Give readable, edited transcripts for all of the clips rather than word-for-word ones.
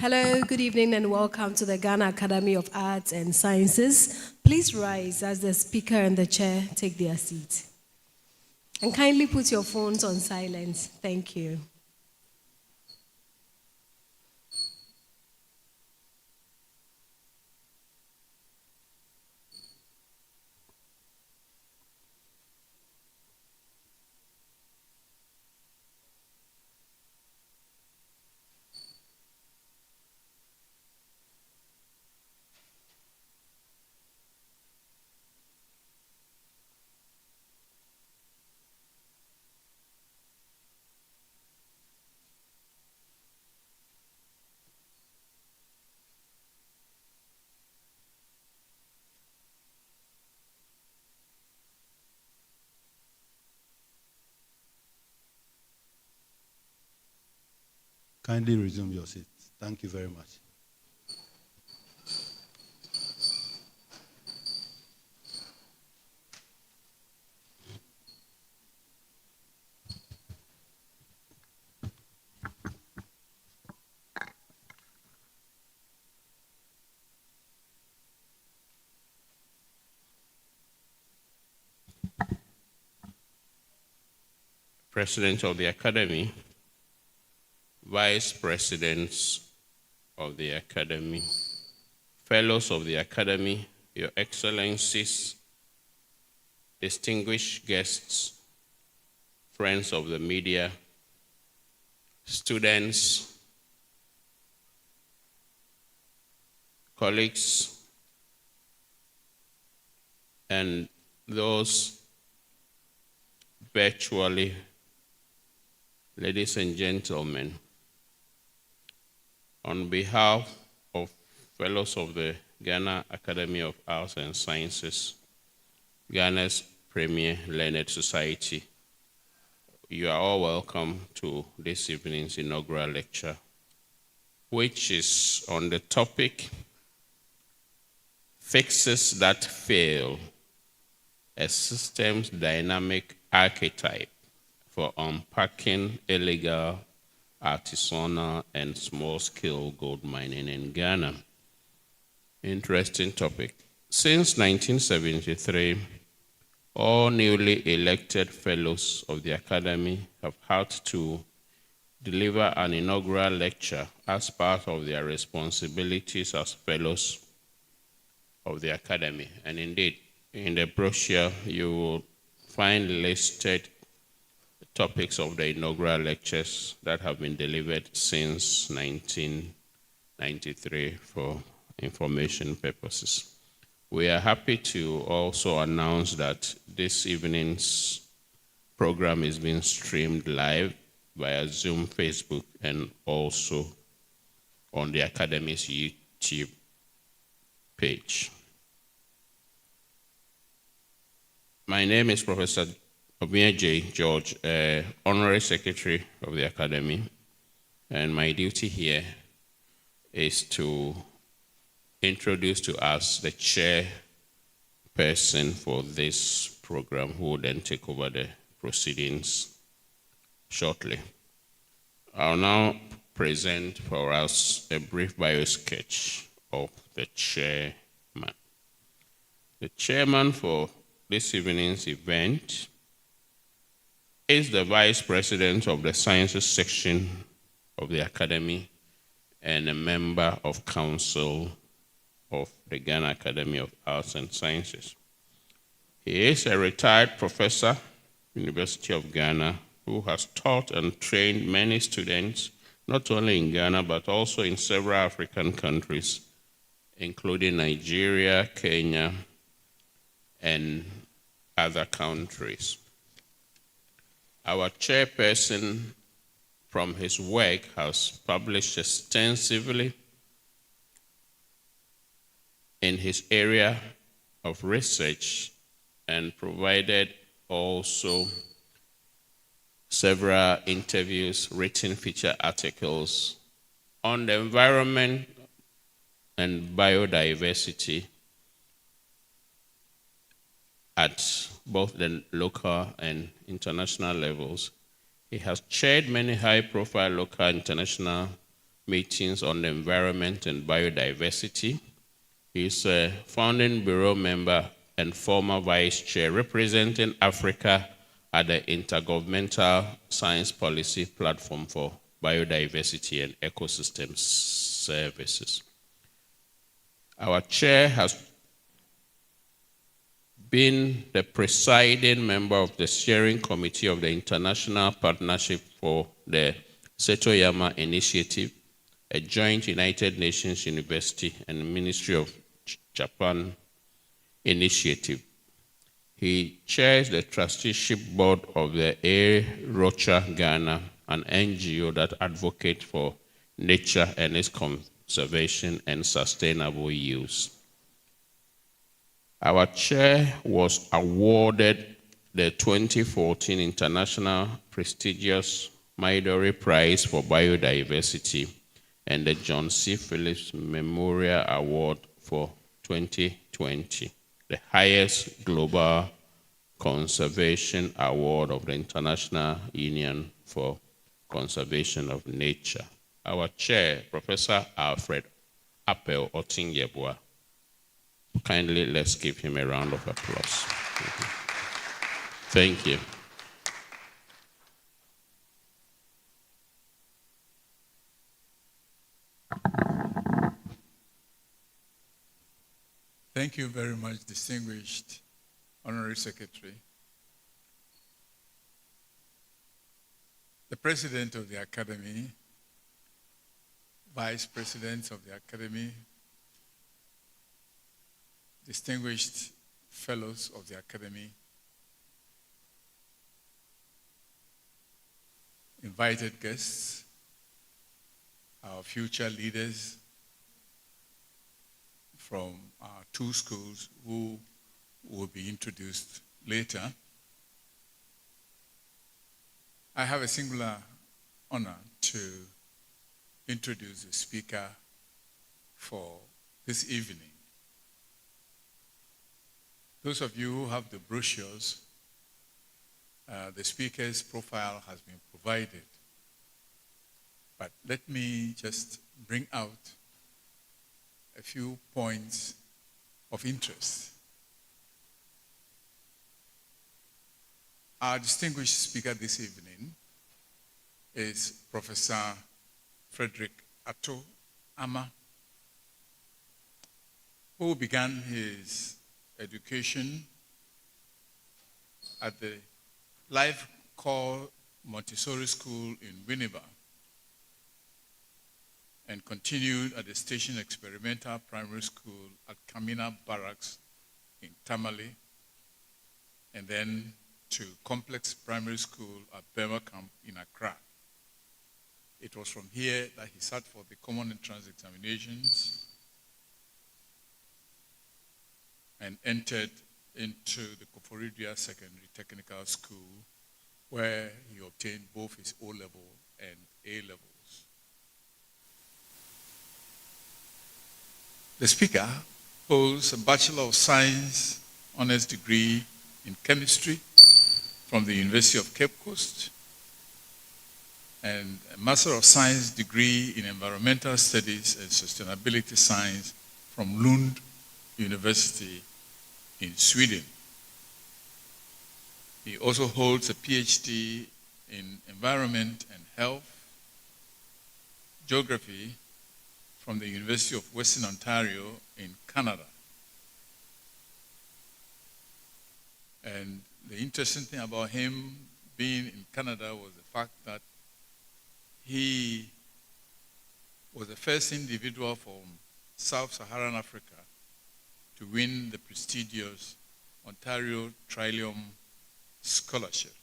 Hello, good evening, and welcome to the Ghana Academy of Arts and Sciences. Please rise as the speaker and the chair take their seats. And kindly put your phones on silent. Thank you. Kindly resume your seats. Thank you very much. President of the Academy, Vice Presidents of the Academy, Fellows of the Academy, Your Excellencies, distinguished guests, friends of the media, students, colleagues, and those virtually, ladies and gentlemen, on behalf of fellows of the Ghana Academy of Arts and Sciences, Ghana's premier learned society, you are all welcome to this evening's inaugural lecture, which is on the topic, Fixes That Fail, a Systems Dynamic Archetype for Unpacking Illegal, Artisanal, and Small-Scale Gold Mining in Ghana. Interesting topic. Since 1973, all newly elected fellows of the Academy have had to deliver an inaugural lecture as part of their responsibilities as fellows of the Academy. And indeed, in the brochure, you will find listed topics of the inaugural lectures that have been delivered since 1993 for information purposes. We are happy to also announce that this evening's program is being streamed live via Zoom, Facebook, and also on the Academy's YouTube page. My name is Professor Obia J. George, Honorary Secretary of the Academy, and my duty here is to introduce to us the chairperson for this program, who will then take over the proceedings shortly. I'll now present for us a brief bio sketch of the chairman. The chairman for this evening's event is the Vice President of the Sciences Section of the Academy and a member of Council of the Ghana Academy of Arts and Sciences. He is a retired professor, University of Ghana, who has taught and trained many students, not only in Ghana, but also in several African countries, including Nigeria, Kenya, and other countries. Our chairperson, from his work, has published extensively in his area of research and provided also several interviews, written feature articles on the environment and biodiversity at both the local and international levels. He has chaired many high-profile local and international meetings on the environment and biodiversity. He's a founding bureau member and former vice chair representing Africa at the Intergovernmental Science Policy Platform for Biodiversity and Ecosystem Services. Our chair has been the presiding member of the steering committee of the International Partnership for the Setoyama Initiative, a joint United Nations University and Ministry of Japan initiative. He chairs the trusteeship board of the Rocha Ghana, an NGO that advocates for nature and its conservation and sustainable use. Our chair was awarded the 2014 International prestigious Midori Prize for Biodiversity and the John C. Phillips Memorial Award for 2020, the highest global conservation award of the International Union for Conservation of Nature. Our chair, Professor ALFRED, APAU OTENG-YEBOAH. Kindly, let's give him a round of applause. Thank you. Thank you very much, distinguished Honorary Secretary. The President of the Academy, Vice Presidents of the Academy, distinguished Fellows of the Academy, invited guests, our future leaders from our two schools who will be introduced later. I have a singular honor to introduce the speaker for this evening. Those of you who have the brochures, the speaker's profile has been provided. But let me just bring out a few points of interest. Our distinguished speaker this evening is Professor FREDERICK ATO ARMAH, who began his education at the Life Core Montessori School in Winneba and continued at the Station Experimental Primary School at Kamina Barracks in Tamale, and then to Complex Primary School at Burma Camp in Accra. It was from here that he sat for the Common Entrance Examinations and entered into the Koforidua Secondary Technical School, where he obtained both his O-level and A-levels. The speaker holds a Bachelor of Science honors degree in chemistry from the University of Cape Coast and a Master of Science degree in Environmental Studies and Sustainability Science from Lund University in Sweden. He also holds a PhD in Environment and Health, Geography from the University of Western Ontario in Canada. And the interesting thing about him being in Canada was the fact that he was the first individual from Sub-Saharan Africa to win the prestigious Ontario Trillium Scholarship.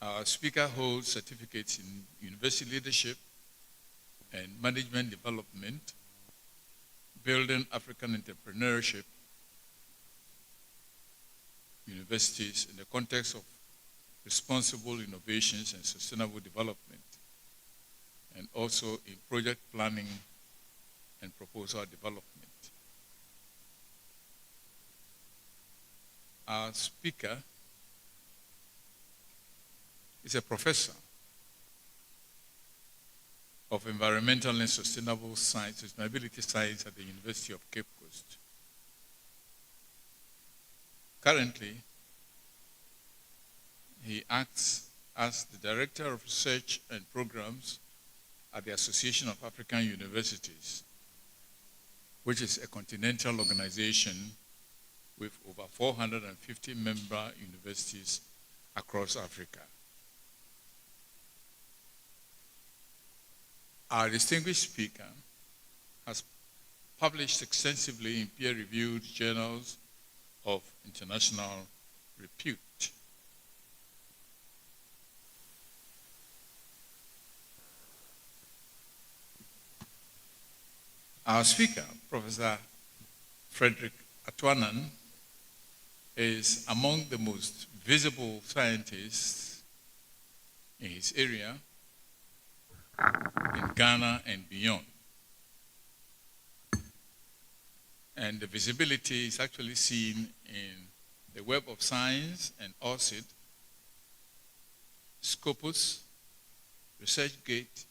Our speaker holds certificates in university leadership and management development, building African entrepreneurship, universities in the context of responsible innovations and sustainable development, and also in project planning and proposal development. Our speaker is a professor of Environmental and Sustainability Science at the University of Cape Coast. Currently, he acts as the Director of Research and Programs at the Association of African Universities, which is a continental organization with over 450 member universities across Africa. Our distinguished speaker has published extensively in peer-reviewed journals of international repute. Our speaker, Professor FREDERICK ATO ARMAH, is among the most visible scientists in his area in Ghana and beyond. And the visibility is actually seen in the Web of Science and ORCID, Scopus, ResearchGate,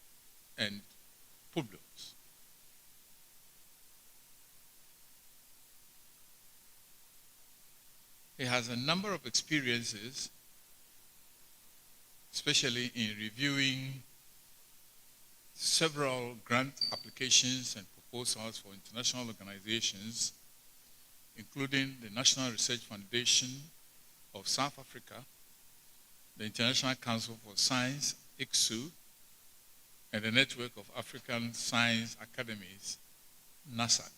and Publius. He has a number of experiences, especially in reviewing several grant applications and proposals for international organizations, including the National Research Foundation of South Africa, the International Council for Science, ICSU, and the Network of African Science Academies, NASAC.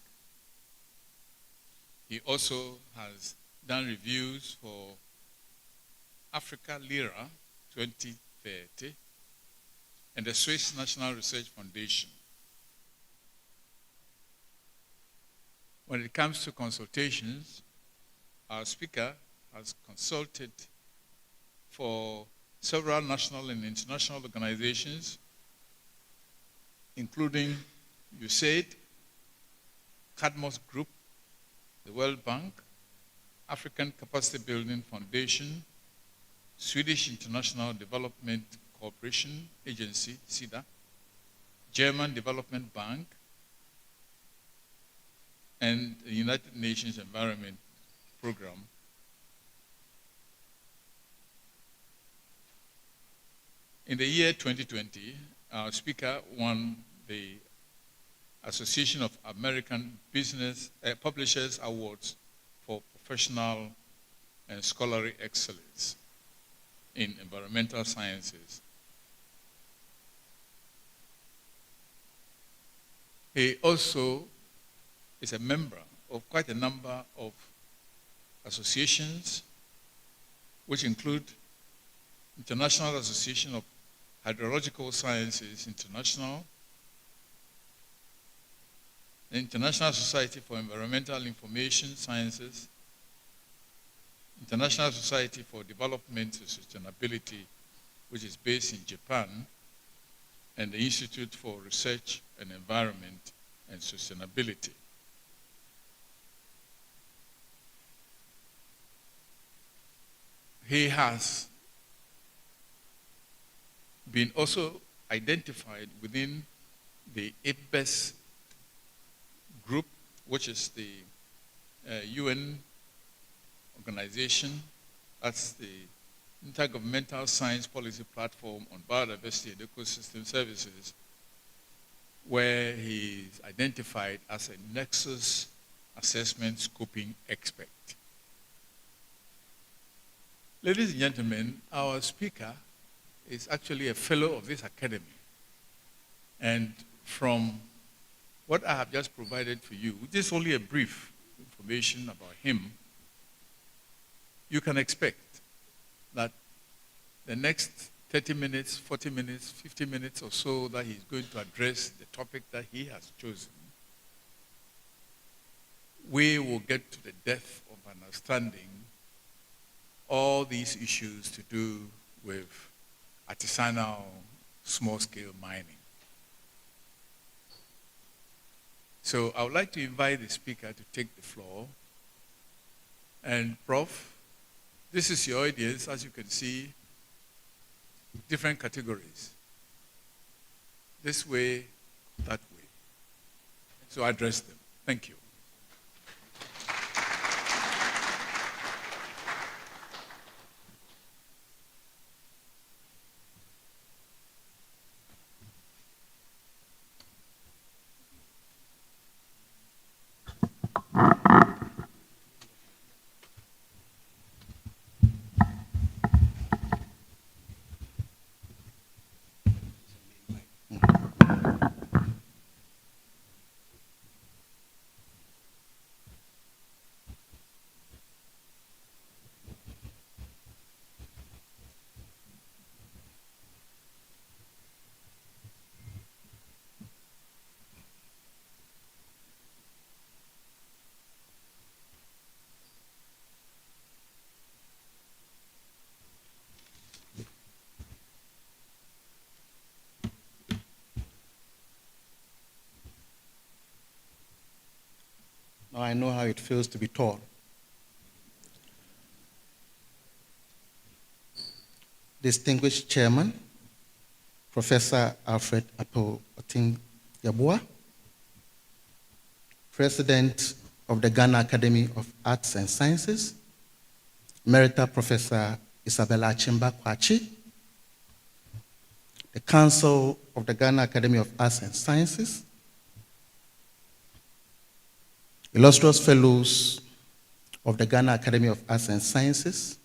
He also has done reviews for Africa Lira 2030 and the Swiss National Research Foundation. When it comes to consultations, our speaker has consulted for several national and international organizations, including USAID, Cadmos Group, the World Bank, African Capacity Building Foundation, Swedish International Development Cooperation Agency, SIDA, German Development Bank, and the United Nations Environment Program. In the year 2020, our speaker won the Association of American Business Publishers Awards for professional and scholarly excellence in environmental sciences. He also is a member of quite a number of associations, which include International Association of Hydrological Sciences International, the International Society for Environmental Information Sciences, International Society for Development and Sustainability, which is based in Japan, and the Institute for Research and Environment and Sustainability. He has been also identified within the APES group, which is the UN organization. That's the Intergovernmental Science Policy Platform on Biodiversity and Ecosystem Services, where he is identified as a Nexus Assessment Scoping Expert. Ladies and gentlemen, our speaker is actually a fellow of this academy. And from what I have just provided for you, this is only a brief information about him. You can expect that the next 30 minutes, 40 minutes, 50 minutes or so that he's going to address the topic that he has chosen, we will get to the depth of understanding all these issues to do with artisanal small-scale mining. So I would like to invite the speaker to take the floor. And Prof, this is your audience, as you can see, different categories. this way, that way. So address them. Thank you. Now I know how it feels to be tall. Distinguished Chairman, Professor ALFRED APAU OTENG-YEBOAH, President of the Ghana Academy of Arts and Sciences, Emerita Professor Isabella Achimba Kwachi, the Council of the Ghana Academy of Arts and Sciences, illustrious fellows of the Ghana Academy of Arts and Sciences,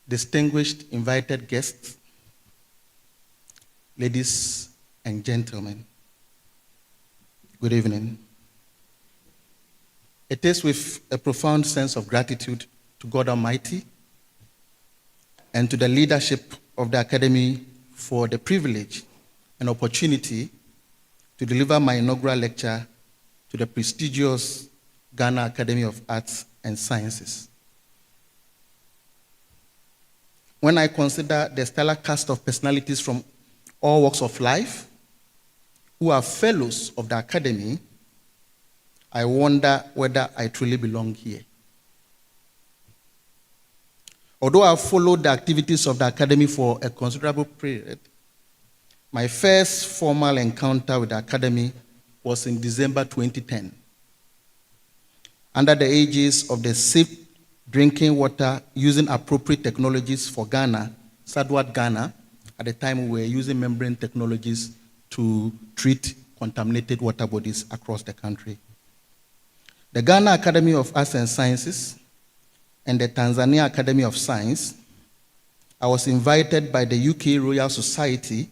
distinguished invited guests, ladies and gentlemen, good evening. It is with a profound sense of gratitude to God Almighty and to the leadership of the Academy for the privilege and opportunity to deliver my inaugural lecture to the prestigious Ghana Academy of Arts and Sciences. When I consider the stellar cast of personalities from all walks of life who are fellows of the Academy, I wonder whether I truly belong here. Although I've followed the activities of the Academy for a considerable period, my first formal encounter with the Academy was in December 2010, under the aegis of the Safe Drinking Water Using Appropriate Technologies for Ghana, SADWAT Ghana. At the time, we were using membrane technologies to treat contaminated water bodies across the country. The Ghana Academy of Arts and Sciences and the Tanzania Academy of Science, I was invited by the UK Royal Society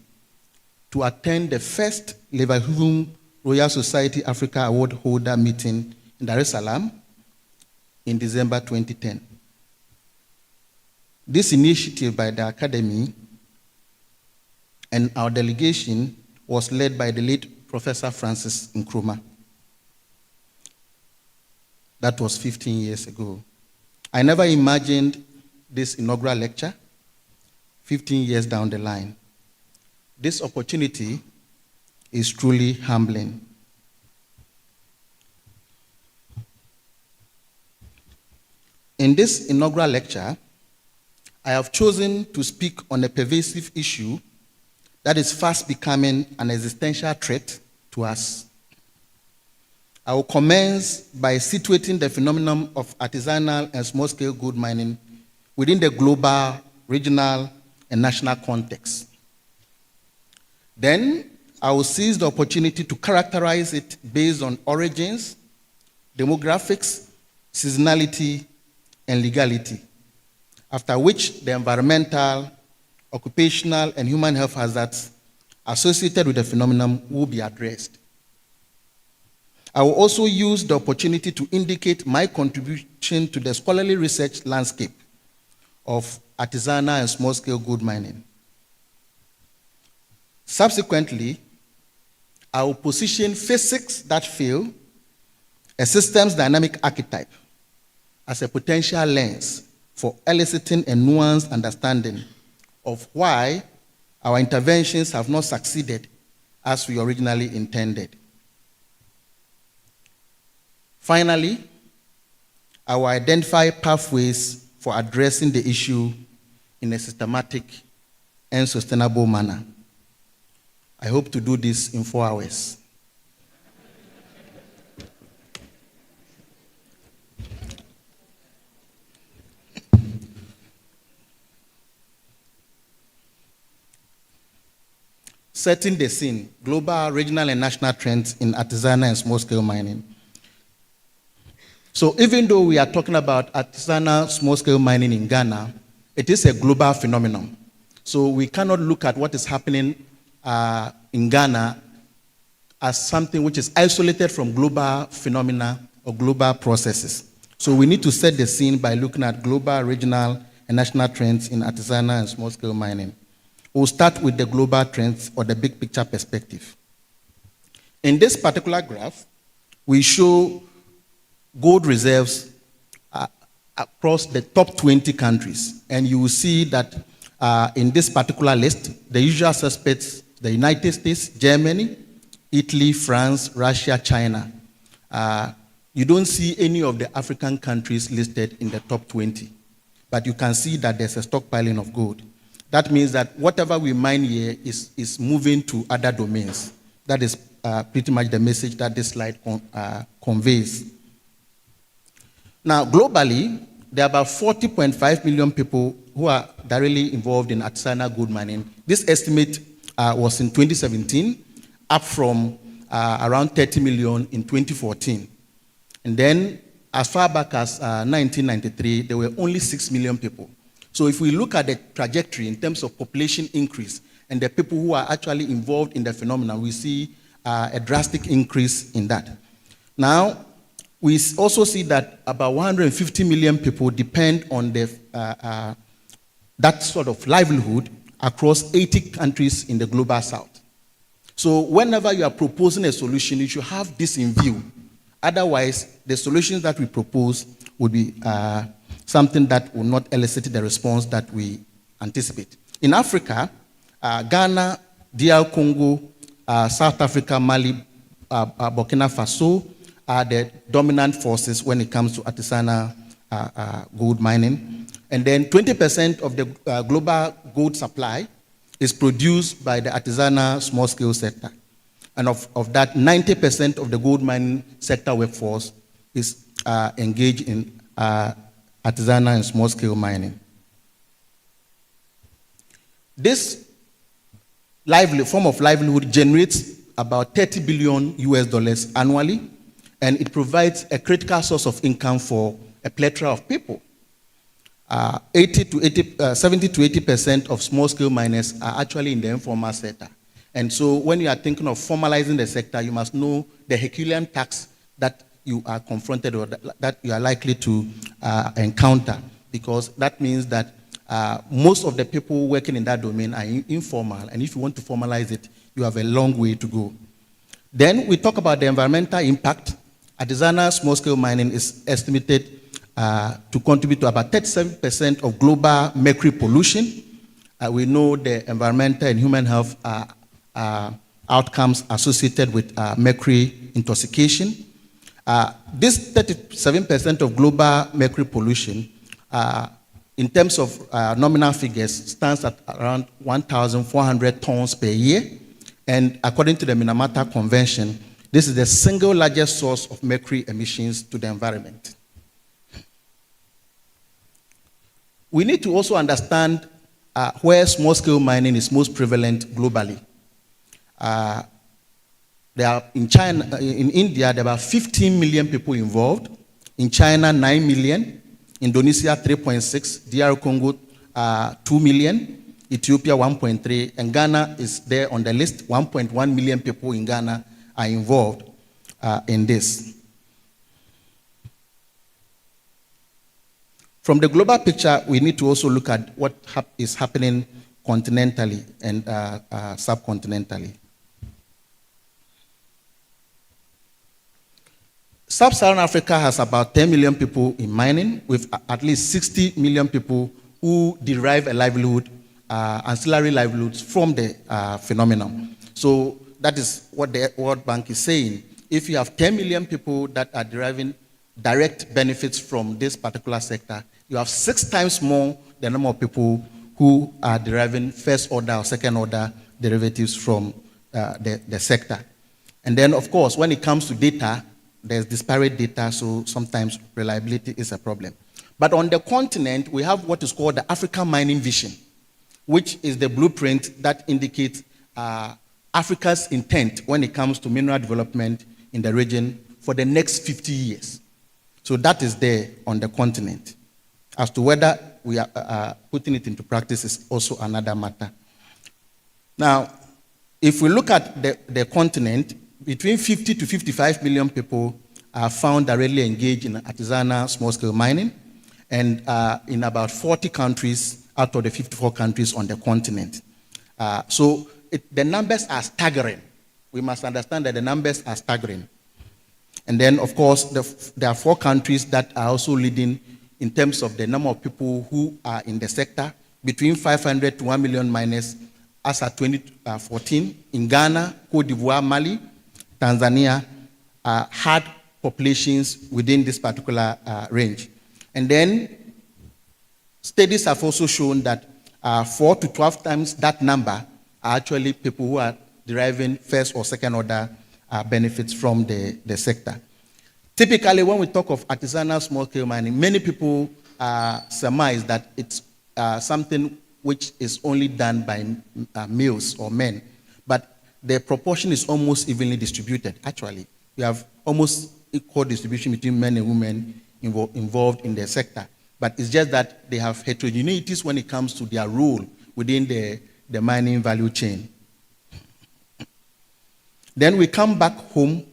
to attend the first Liverpool Royal Society Africa Award holder meeting in Dar es Salaam in December 2010. This initiative by the Academy and our delegation was led by the late Professor Francis Nkrumah. That was 15 years ago. I never imagined this inaugural lecture 15 years down the line. This opportunity is truly humbling. In this inaugural lecture, I have chosen to speak on a pervasive issue that is fast becoming an existential threat to us. I will commence by situating the phenomenon of artisanal and small-scale gold mining within the global, regional, and national context. Then, I will seize the opportunity to characterize it based on origins, demographics, seasonality, and legality, after which the environmental, occupational, and human health hazards associated with the phenomenon will be addressed. I will also use the opportunity to indicate my contribution to the scholarly research landscape of artisanal and small-scale gold mining. Subsequently, I will position physics that fail, a systems dynamic archetype, as a potential lens for eliciting a nuanced understanding of why our interventions have not succeeded as we originally intended. Finally, I will identify pathways for addressing the issue in a systematic and sustainable manner. I hope to do this in 4 hours. Setting the scene, global, regional, and national trends in artisanal and small-scale mining. So even though we are talking about artisanal small-scale mining in Ghana, it is a global phenomenon. So we cannot look at what is happening in Ghana as something which is isolated from global phenomena or global processes. So we need to set the scene by looking at global, regional, and national trends in artisanal and small-scale mining. We'll start with the global trends or the big picture perspective. In this particular graph, we show gold reserves across the top 20 countries. And you will see that in this particular list, the usual suspects, the United States, Germany, Italy, France, Russia, China. You don't see any of the African countries listed in the top 20. But you can see that there's a stockpiling of gold. That means that whatever we mine here is moving to other domains. That is pretty much the message that this slide conveys. Now, globally, there are about 40.5 million people who are directly involved in artisanal gold mining. This estimate was in 2017, up from around 30 million in 2014. And then, as far back as 1993, there were only 6 million people. So if we look at the trajectory in terms of population increase and the people who are actually involved in the phenomenon, we see a drastic increase in that. Now, we also see that about 150 million people depend on that sort of livelihood across 80 countries in the global south. So whenever you are proposing a solution, you should have this in view. Otherwise, the solutions that we propose would be something that will not elicit the response that we anticipate. In Africa, Ghana, DR Congo, South Africa, Mali, Burkina Faso are the dominant forces when it comes to artisanal gold mining. And then 20% of the global gold supply is produced by the artisanal small-scale sector. And of that, 90% of the gold mining sector workforce is engaged in artisanal and small-scale mining. This form of livelihood generates about $30 billion annually, and it provides a critical source of income for a plethora of people. 70 to 80% of small-scale miners are actually in the informal sector. And so when you are thinking of formalizing the sector, you must know the Herculean tax that you are confronted or that you are likely to encounter, because that means that most of the people working in that domain are informal, and if you want to formalize it, you have a long way to go. Then we talk about the environmental impact. Artisanal small-scale mining is estimated to contribute to about 37% of global mercury pollution. We know the environmental and human health outcomes associated with mercury intoxication. This 37% of global mercury pollution, in terms of nominal figures, stands at around 1,400 tons per year. And according to the Minamata Convention, this is the single largest source of mercury emissions to the environment. We need to also understand where small-scale mining is most prevalent globally. There are in China, in India, there are about 15 million people involved. In China, 9 million. Indonesia, 3.6. DR Congo, 2 million. Ethiopia, 1.3. And Ghana is there on the list. 1.1 million people in Ghana are involved in this. From the global picture, we need to also look at what is happening continentally and subcontinentally. Sub-Saharan Africa has about 10 million people in mining, with at least 60 million people who derive a livelihood, ancillary livelihoods from the phenomenon. So that is what the World Bank is saying. If you have 10 million people that are deriving direct benefits from this particular sector, you have 6 times more the number of people who are deriving first order or second order derivatives from the sector. And then, of course, when it comes to data, there's disparate data, so sometimes reliability is a problem. But on the continent, we have what is called the African Mining Vision, which is the blueprint that indicates Africa's intent when it comes to mineral development in the region for the next 50 years. So that is there on the continent. As to whether we are putting it into practice is also another matter. Now, if we look at the continent, between 50 to 55 million people are found directly engaged in artisanal small-scale mining, and in about 40 countries out of the 54 countries on the continent. So the numbers are staggering. We must understand that the numbers are staggering. And then, of course, there are 4 countries that are also leading in terms of the number of people who are in the sector, between 500 to 1 million miners as at 2014. In Ghana, Cote d'Ivoire, Mali, Tanzania had populations within this particular range. And then studies have also shown that 4 to 12 times that number are actually people who are deriving first or second order benefits from the sector. Typically, when we talk of artisanal small-scale mining, many people surmise that it's something which is only done by males or men, but the proportion is almost evenly distributed. Actually, we have almost equal distribution between men and women involved in the sector, but it's just that they have heterogeneities when it comes to their role within the mining value chain. Then we come back home,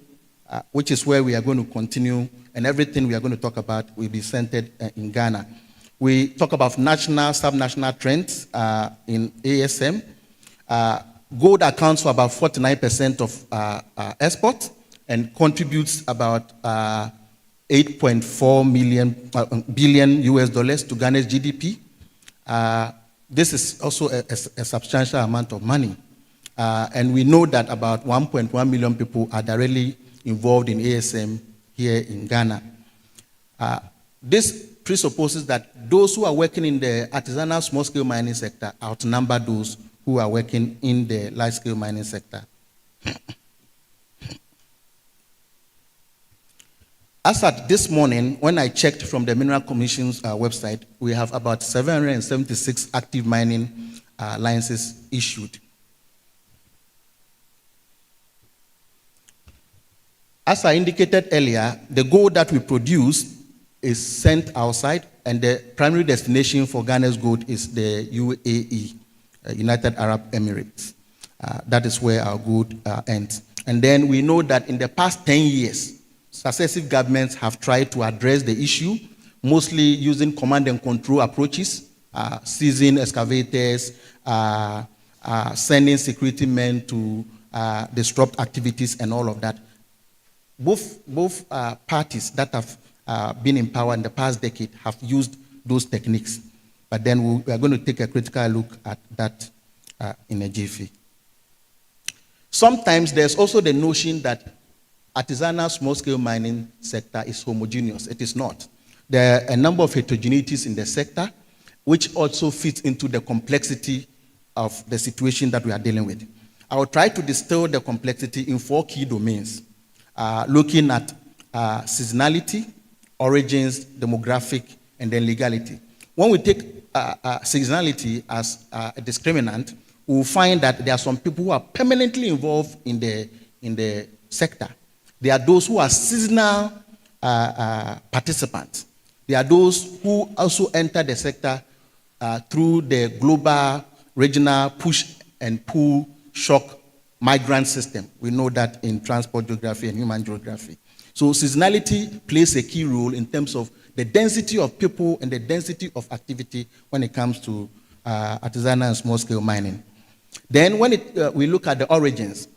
which is where we are going to continue, and everything we are going to talk about will be centered in Ghana. We talk about national, sub-national trends in ASM. Gold accounts for about 49% of exports and contributes about 8.4 billion US dollars to Ghana's GDP. This is also a substantial amount of money. And we know that about 1.1 million people are directly involved in ASM here in Ghana. This presupposes that those who are working in the artisanal small-scale mining sector outnumber those who are working in the large-scale mining sector. As at this morning, when I checked from the Mineral Commission's website, we have about 776 active mining licenses issued. As I indicated earlier, the gold that we produce is sent outside, and the primary destination for Ghana's gold is the UAE, United Arab Emirates. That is where our gold ends. And then we know that in the past 10 years, successive governments have tried to address the issue, mostly using command and control approaches, seizing excavators, sending security men to disrupt activities and all of that. Both parties that have been in power in the past decade have used those techniques. But then we are going to take a critical look at that in a jiffy. Sometimes there's also the notion that artisanal small-scale mining sector is homogeneous. It is not. There are a number of heterogeneities in the sector, which also fits into the complexity of the situation that we are dealing with. I will try to distill the complexity in 4 key domains, looking at seasonality, origins, demographic, and then legality. When we take seasonality as a discriminant, we will find that there are some people who are permanently involved in the sector. There are those who are seasonal participants. There are those who also enter the sector through the global, regional push and pull shock migrant system. We know that in transport geography and human geography. So seasonality plays a key role in terms of the density of people and the density of activity when it comes to artisanal and small-scale mining. Then when we look at the origins,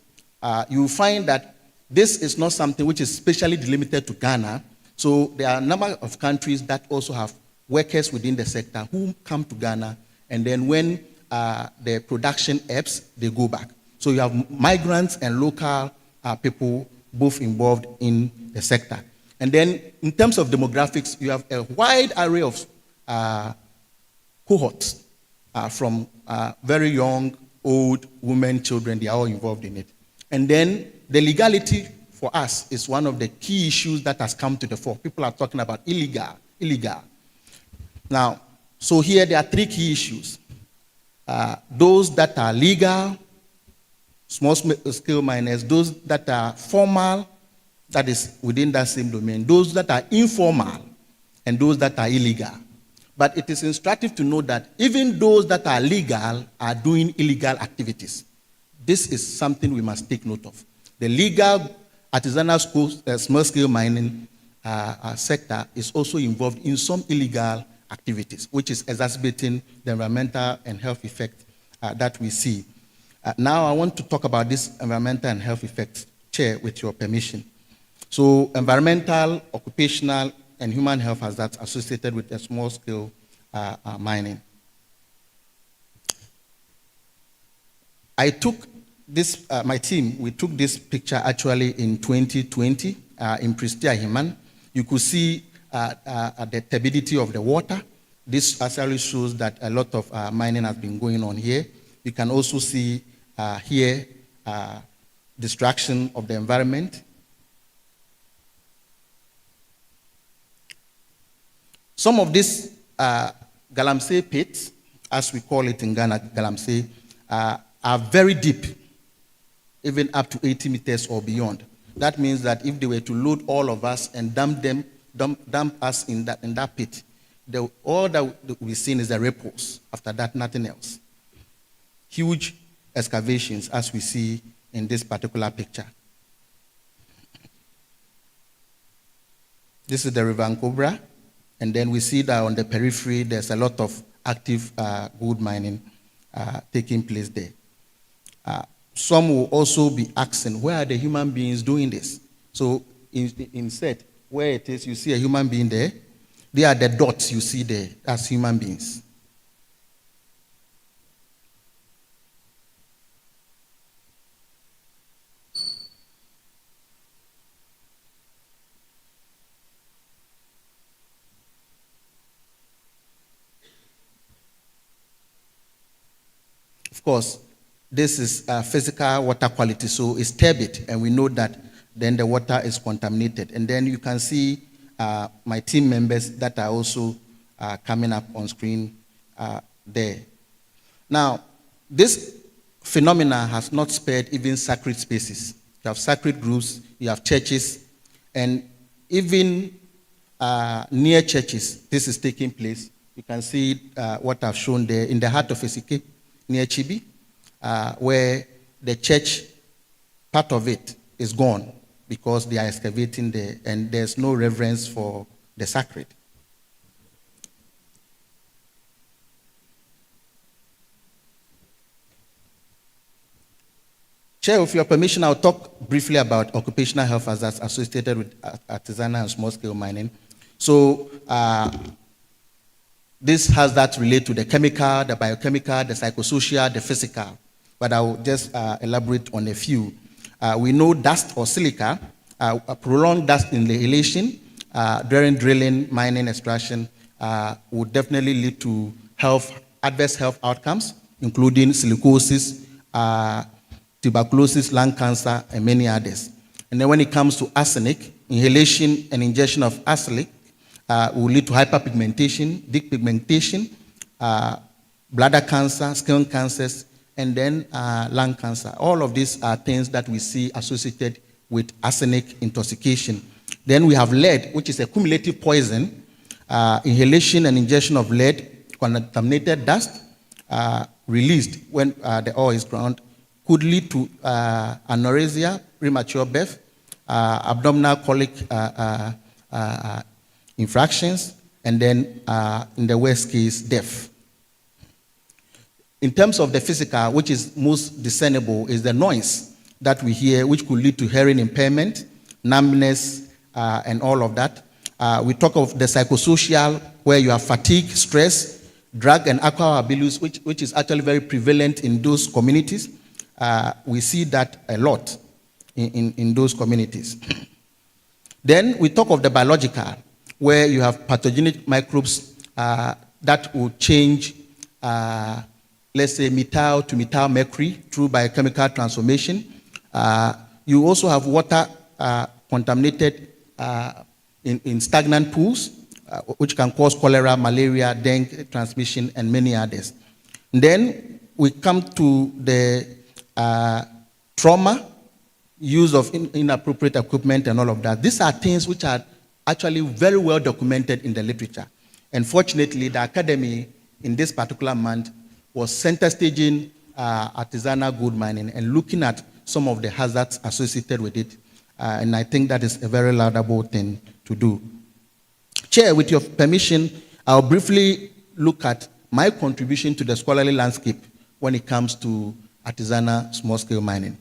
you will find that this is not something which is specially delimited to Ghana. So there are a number of countries that also have workers within the sector who come to Ghana, and then when the production ebbs, they go back. So you have migrants and local people both involved in the sector. And then in terms of demographics, you have a wide array of cohorts from very young old, women, children, they are all involved in it. And then the legality for us is one of the key issues that has come to the fore. People are talking about illegal. Now, so here there are three key issues. Those that are legal, small-scale miners, those that are formal, that is within that same domain, those that are informal, and those that are illegal. But it is instructive to know that even those that are legal are doing illegal activities. This is something we must take note of. The legal artisanal small-scale mining sector is also involved in some illegal activities, which is exacerbating the environmental and health effect that we see. Now I want to talk about this environmental and health effects, Chair, with your permission. So environmental, occupational, and human health hazards associated with the small-scale mining. I took this, my team, we took this picture actually in 2020 in Prestia Himan. You could see the turbidity of the water. This actually shows that a lot of mining has been going on here. You can also see here destruction of the environment. Some of these galamsey pits, as we call it in Ghana, galamsey, are very deep, even up to 80 meters or beyond. That means that if they were to load all of us and dump us in that pit, all that we've seen is the ripples. After that, nothing else. Huge excavations, as we see in this particular picture. This is the River Ankobra, and then we see that on the periphery, there's a lot of active gold mining taking place there. Some will also be asking, where are the human beings doing this? So in set, where it is, you see a human being there. They are the dots you see there as human beings. Of course, this is physical water quality, so it's turbid, and we know that then the water is contaminated. And then you can see my team members that are also coming up on screen there. Now, this phenomena has not spared even sacred spaces. You have sacred groups, you have churches, and even near churches, this is taking place. You can see what I've shown there in the heart of Esike, near Chibi, where the church, part of it is gone because they are excavating there, and there's no reverence for the sacred. Chair, with your permission, I'll talk briefly about occupational health hazards associated with artisanal and small-scale mining. So this hazards relate to the chemical, the biochemical, the psychosocial, the physical, but I will just elaborate on a few. We know dust or silica, prolonged dust inhalation during drilling, mining, extraction would definitely lead to adverse health outcomes, including silicosis, tuberculosis, lung cancer, and many others. And then when it comes to arsenic, inhalation and ingestion of arsenic will lead to hyperpigmentation, depigmentation, bladder cancer, skin cancers, and then lung cancer. All of these are things that we see associated with arsenic intoxication. Then we have lead, which is a cumulative poison. Inhalation and ingestion of lead, contaminated dust, released when the ore is ground, could lead to anorexia, premature birth, abdominal colic infractions, and then in the worst case, death. In terms of the physical, which is most discernible, is the noise that we hear, which could lead to hearing impairment, numbness, and all of that. We talk of the psychosocial, where you have fatigue, stress, drug and alcohol abuse, which is actually very prevalent in those communities. We see that a lot in those communities. Then we talk of the biological, where you have pathogenic microbes that will change let's say, methyl to methyl mercury through biochemical transformation. You also have water contaminated in stagnant pools, which can cause cholera, malaria, dengue transmission, and many others. And then we come to the trauma, use of inappropriate equipment and all of that. These are things which are actually very well documented in the literature. And fortunately, the Academy in this particular month was center staging artisanal gold mining and looking at some of the hazards associated with it. And I think that is a very laudable thing to do. Chair, with your permission, I'll briefly look at my contribution to the scholarly landscape when it comes to artisanal small-scale mining.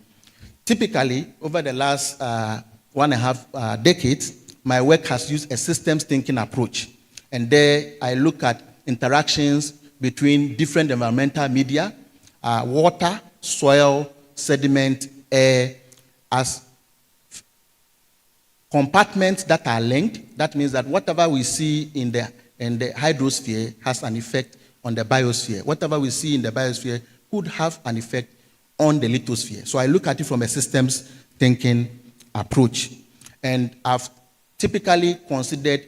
Typically, over the last 1.5 decades, my work has used a systems thinking approach. And there I look at interactions between different environmental media, water, soil, sediment, air, as compartments that are linked. That means that whatever we see in the hydrosphere has an effect on the biosphere. Whatever we see in the biosphere could have an effect on the lithosphere. So I look at it from a systems thinking approach. And I've typically considered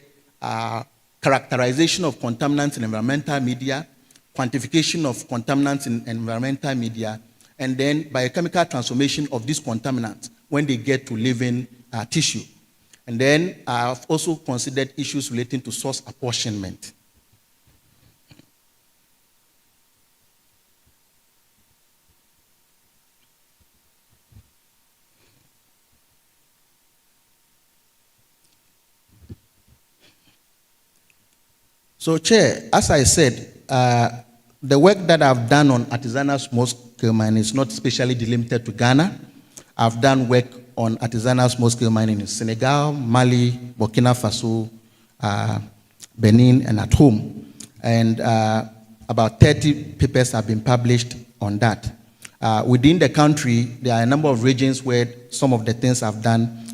characterization of contaminants in environmental media, quantification of contaminants in environmental media, and then biochemical transformation of these contaminants when they get to living tissue. And then I've also considered issues relating to source apportionment. So, Chair, as I said, the work that I've done on artisanal small-scale mining is not specially delimited to Ghana. I've done work on artisanal small-scale mining in Senegal, Mali, Burkina Faso, Benin, and at home. And about 30 papers have been published on that. Within the country, there are a number of regions where some of the things I've done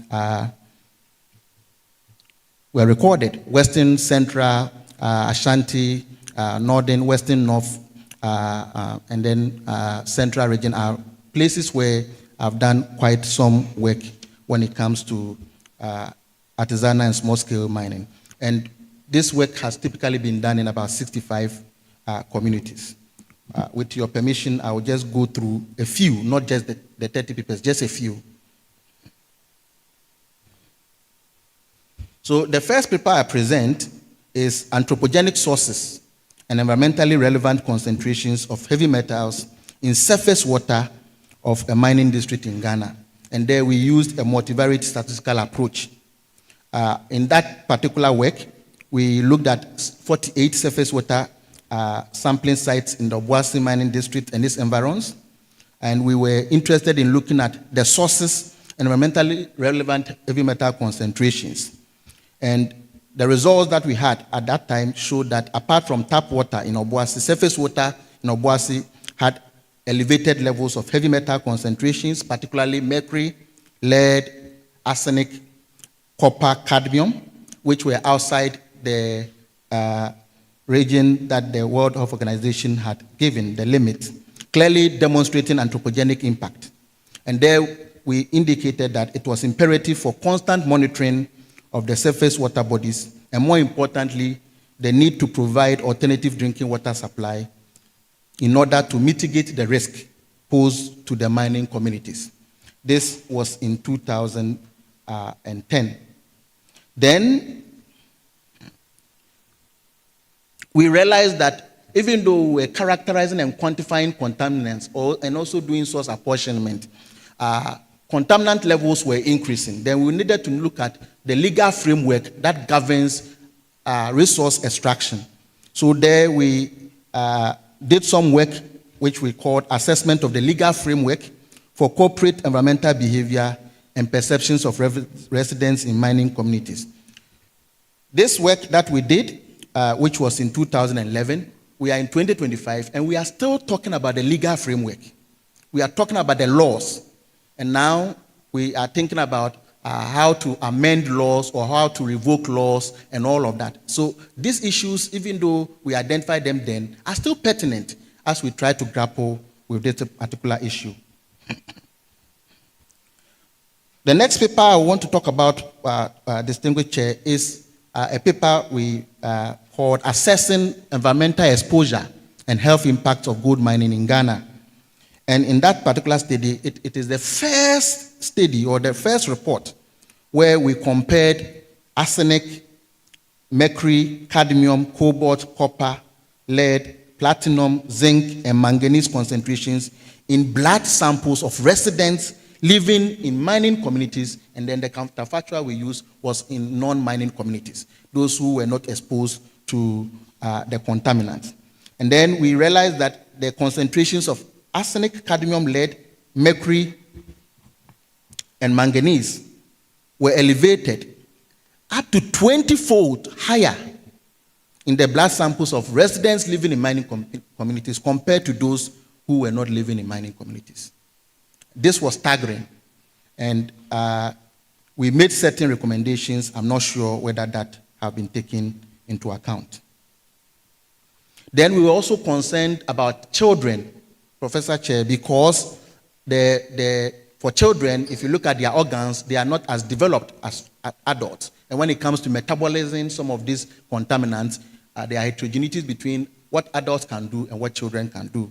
were recorded. Western, Central, Ashanti, Northern, Western, North, and then Central region are places where I've done quite some work when it comes to artisanal and small-scale mining. And this work has typically been done in about 65 communities. With your permission, I will just go through a few, not just the 30 papers, just a few. So the first paper I present is Anthropogenic Sources and Environmentally Relevant Concentrations of Heavy Metals in Surface Water of a Mining District in Ghana. And there we used a multivariate statistical approach. In that particular work, we looked at 48 surface water sampling sites in the Obuasi Mining District and its environs. And we were interested in looking at the sources and environmentally relevant heavy metal concentrations. And the results that we had at that time showed that apart from tap water in Obuasi, surface water in Obuasi had elevated levels of heavy metal concentrations, particularly mercury, lead, arsenic, copper, cadmium, which were outside the region that the World Health Organization had given, the limit, clearly demonstrating anthropogenic impact. And there we indicated that it was imperative for constant monitoring of the surface water bodies, and more importantly, the need to provide alternative drinking water supply in order to mitigate the risk posed to the mining communities. This was in 2010. Then we realized that even though we were characterizing and quantifying contaminants and also doing source apportionment, contaminant levels were increasing. Then we needed to look at the legal framework that governs resource extraction. So there we did some work which we called assessment of the legal framework for corporate environmental behavior and perceptions of residents in mining communities. This work that we did, which was in 2011, we are in 2025, and we are still talking about the legal framework. We are talking about the laws. And now we are thinking about how to amend laws or how to revoke laws and all of that. So these issues, even though we identified them then, are still pertinent as we try to grapple with this particular issue. The next paper I want to talk about, distinguished chair, is a paper we called Assessing Environmental Exposure and Health Impacts of Gold Mining in Ghana. And in that particular study, it is the first study or the first report where we compared arsenic, mercury, cadmium, cobalt, copper, lead, platinum, zinc, and manganese concentrations in blood samples of residents living in mining communities, and then the counterfactual we used was in non-mining communities, those who were not exposed to the contaminants. And then we realized that the concentrations of arsenic, cadmium, lead, mercury, and manganese were elevated up to 20-fold higher in the blood samples of residents living in mining communities compared to those who were not living in mining communities. This was staggering, and we made certain recommendations. I'm not sure whether that have been taken into account. Then we were also concerned about children, Professor Chair, because for children, if you look at their organs, they are not as developed as adults. And when it comes to metabolizing some of these contaminants, there are heterogeneities between what adults can do and what children can do.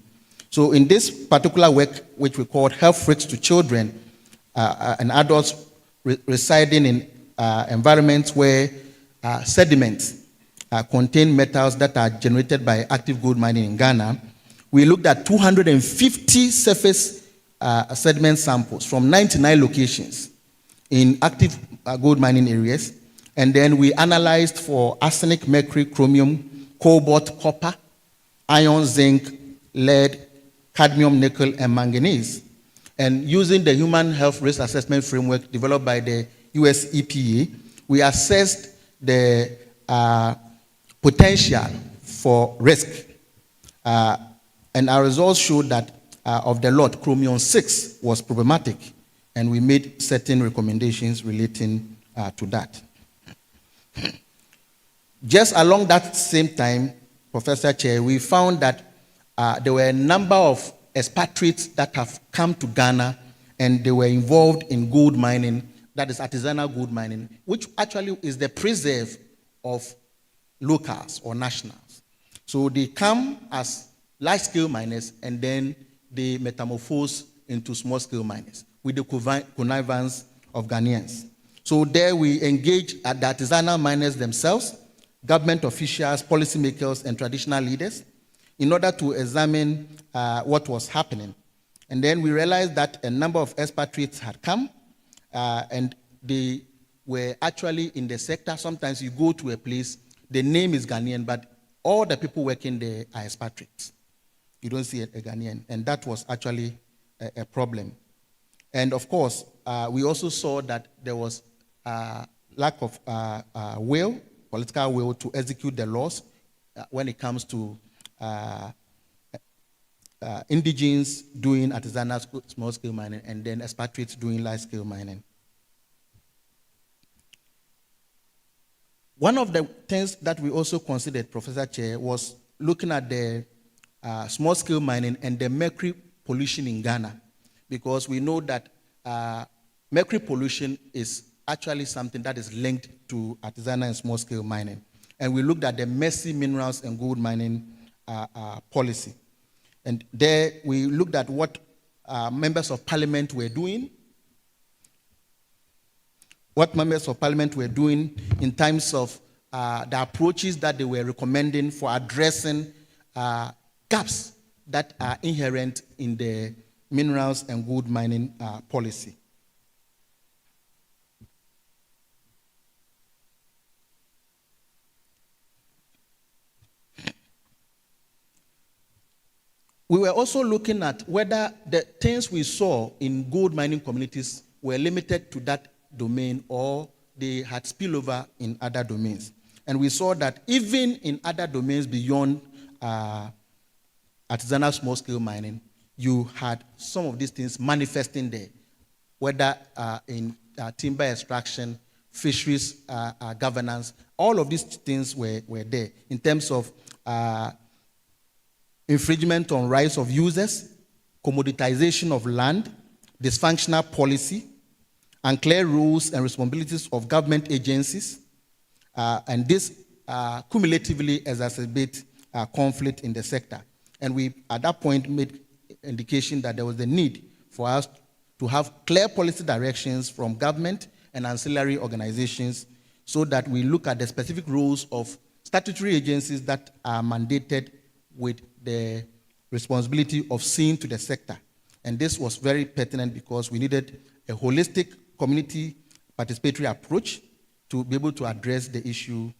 So in this particular work, which we called Health Risks to Children and Adults residing in environments where sediments contain metals that are generated by active gold mining in Ghana, we looked at 250 surface sediment samples from 99 locations in active gold mining areas, and then we analyzed for arsenic, mercury, chromium, cobalt, copper, iron, zinc, lead, cadmium, nickel, and manganese. And using the Human Health Risk Assessment Framework developed by the US EPA, we assessed the potential for risk. And our results showed that of the lot, chromium-6 was problematic, and we made certain recommendations relating to that. Just along that same time, Professor Chair, we found that there were a number of expatriates that have come to Ghana, and they were involved in gold mining, that is artisanal gold mining, which actually is the preserve of locals or nationals. So they come as large-scale miners, and then they metamorphose into small-scale miners with the connivance of Ghanaians. So there we engage at the artisanal miners themselves, government officials, policymakers, and traditional leaders in order to examine what was happening. And then we realized that a number of expatriates had come, and they were actually in the sector. Sometimes you go to a place, the name is Ghanaian, but all the people working there are expatriates. You don't see a Ghanaian, and that was actually a problem. And of course, we also saw that there was lack of will, political will to execute the laws when it comes to indigenes doing artisanal small-scale mining and then expatriates doing large-scale mining. One of the things that we also considered, Professor Chair, was looking at the small-scale mining and the mercury pollution in Ghana, because we know that mercury pollution is actually something that is linked to artisanal and small-scale mining. And we looked at the messy minerals and gold mining policy. And there we looked at what members of parliament were doing, in terms of the approaches that they were recommending for addressing gaps that are inherent in the minerals and gold mining policy. We were also looking at whether the things we saw in gold mining communities were limited to that domain or they had spillover in other domains. And we saw that even in other domains beyond artisanal small-scale mining, you had some of these things manifesting there, whether in timber extraction, fisheries governance, all of these things were there in terms of infringement on rights of users, commoditization of land, dysfunctional policy, unclear rules and responsibilities of government agencies, and this cumulatively exacerbate conflict in the sector. And we, at that point, made indication that there was the need for us to have clear policy directions from government and ancillary organizations so that we look at the specific roles of statutory agencies that are mandated with the responsibility of seeing to the sector. And this was very pertinent because we needed a holistic community participatory approach to be able to address the issue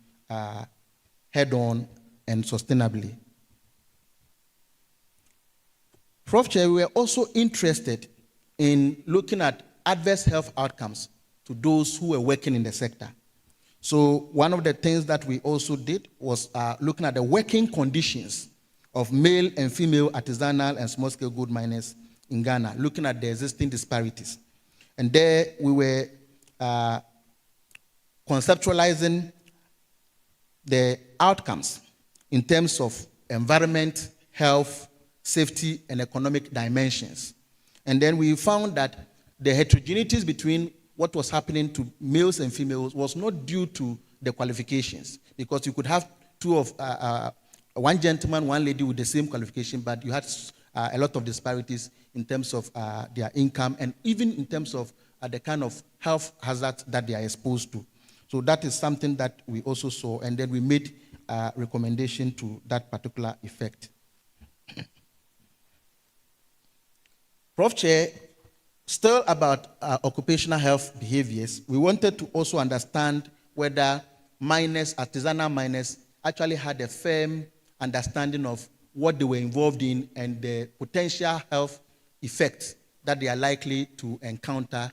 head-on and sustainably. Prof. Chair, we were also interested in looking at adverse health outcomes to those who were working in the sector. So one of the things that we also did was looking at the working conditions of male and female artisanal and small-scale gold miners in Ghana, looking at the existing disparities. And there we were conceptualizing the outcomes in terms of environment, health, safety, and economic dimensions. And then we found that the heterogeneities between what was happening to males and females was not due to the qualifications, because you could have one gentleman, one lady with the same qualification, but you had a lot of disparities in terms of their income and even in terms of the kind of health hazards that they are exposed to. So that is something that we also saw, and then we made a recommendation to that particular effect. Prof. Chair, still about occupational health behaviors, we wanted to also understand whether miners, artisanal miners, actually had a firm understanding of what they were involved in and the potential health effects that they are likely to encounter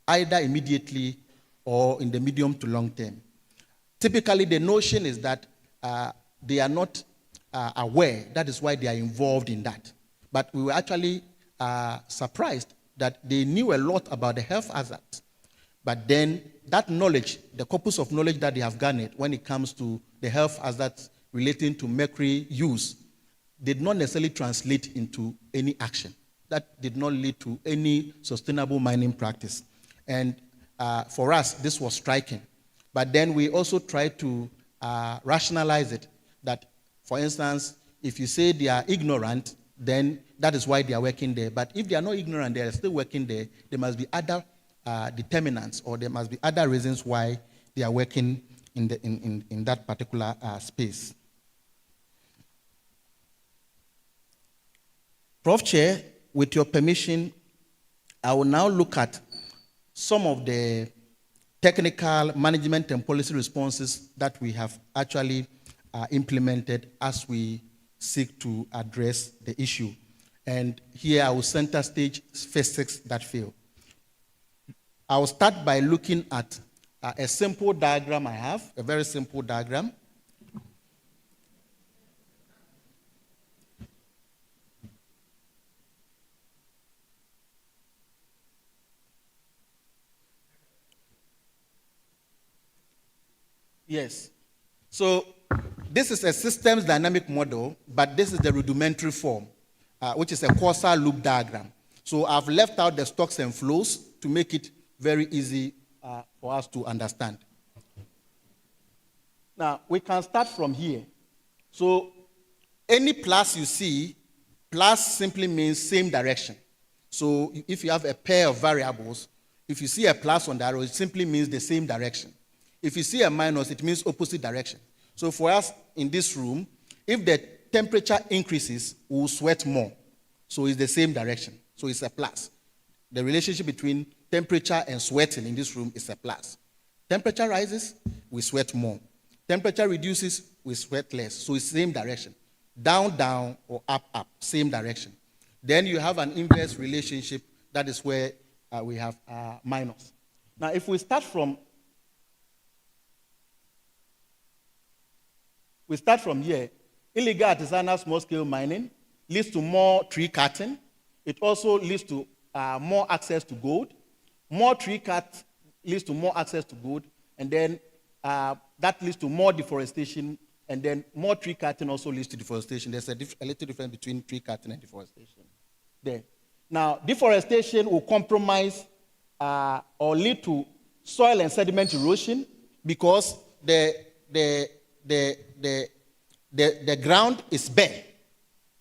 either immediately or in the medium to long term. Typically, the notion is that they are not aware. That is why they are involved in that. But we were actually surprised that they knew a lot about the health hazards. But then that knowledge, the corpus of knowledge that they have garnered when it comes to the health hazards relating to mercury use, did not necessarily translate into any action. That did not lead to any sustainable mining practice. And for us, this was striking. But then we also tried to rationalize it, that, for instance, if you say they are ignorant, then that is why they are working there. But if they are not ignorant, they are still working there, there must be other determinants, or there must be other reasons why they are working in that particular space. Prof. Chair, with your permission, I will now look at some of the technical management and policy responses that we have actually implemented as we seek to address the issue. And here I will center stage phase 6 that failed. I will start by looking at a simple diagram I have, a very simple diagram. Yes. So this is a systems dynamic model, but this is the rudimentary form, which is a causal loop diagram. So I've left out the stocks and flows to make it very easy for us to understand. Now, we can start from here. So any plus you see, plus simply means same direction. So if you have a pair of variables, if you see a plus on the arrow, it simply means the same direction. If you see a minus, it means opposite direction. So for us in this room, if the temperature increases, we will sweat more. So it's the same direction. So it's a plus. The relationship between temperature and sweating in this room is a plus. Temperature rises, we sweat more. Temperature reduces, we sweat less. So it's same direction. Down, down, or up, up, same direction. Then you have an inverse relationship. That is where we have minus. Now, if we start from here, illegal artisanal small-scale mining leads to more tree cutting. It also leads to more access to gold. More tree cut leads to more access to gold, and then that leads to more deforestation And then more tree cutting also leads to deforestation. There's a little difference between tree cutting and deforestation there. Now, deforestation will compromise or lead to soil and sediment erosion because the ground is bare.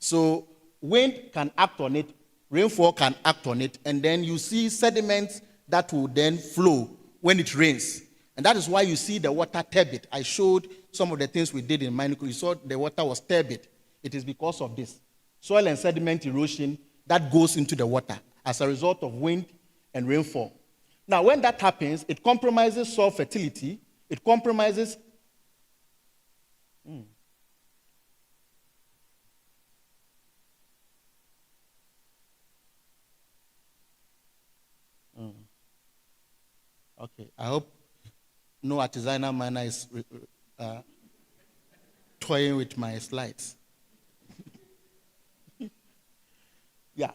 So wind can act on it, rainfall can act on it, and then you see sediments that will then flow when it rains. And that is why you see the water turbid. I showed some of the things we did in mining. You saw the water was turbid. It is because of this. Soil and sediment erosion that goes into the water as a result of wind and rainfall. Now, when that happens, it compromises soil fertility. It compromises... Okay, I hope no artisanal miner is toying with my slides. Yeah,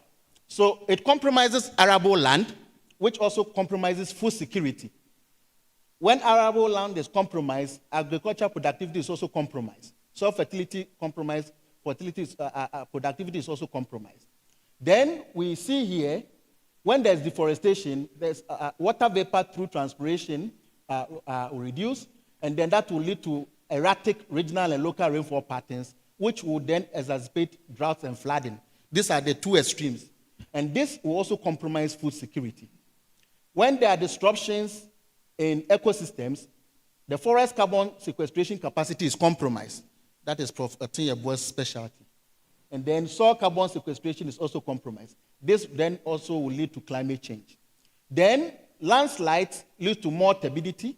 so it compromises arable land, which also compromises food security. When arable land is compromised, agricultural productivity is also compromised. Soil fertility compromised, productivity is also compromised. Then we see here, when there's deforestation, there's water vapor through transpiration will reduce, and then that will lead to erratic regional and local rainfall patterns, which will then exacerbate droughts and flooding. These are the two extremes. And this will also compromise food security. When there are disruptions in ecosystems, the forest carbon sequestration capacity is compromised. That is Prof. OTENG-YEBOAH's specialty. And then soil carbon sequestration is also compromised. This then also will lead to climate change. Then landslides lead to more turbidity.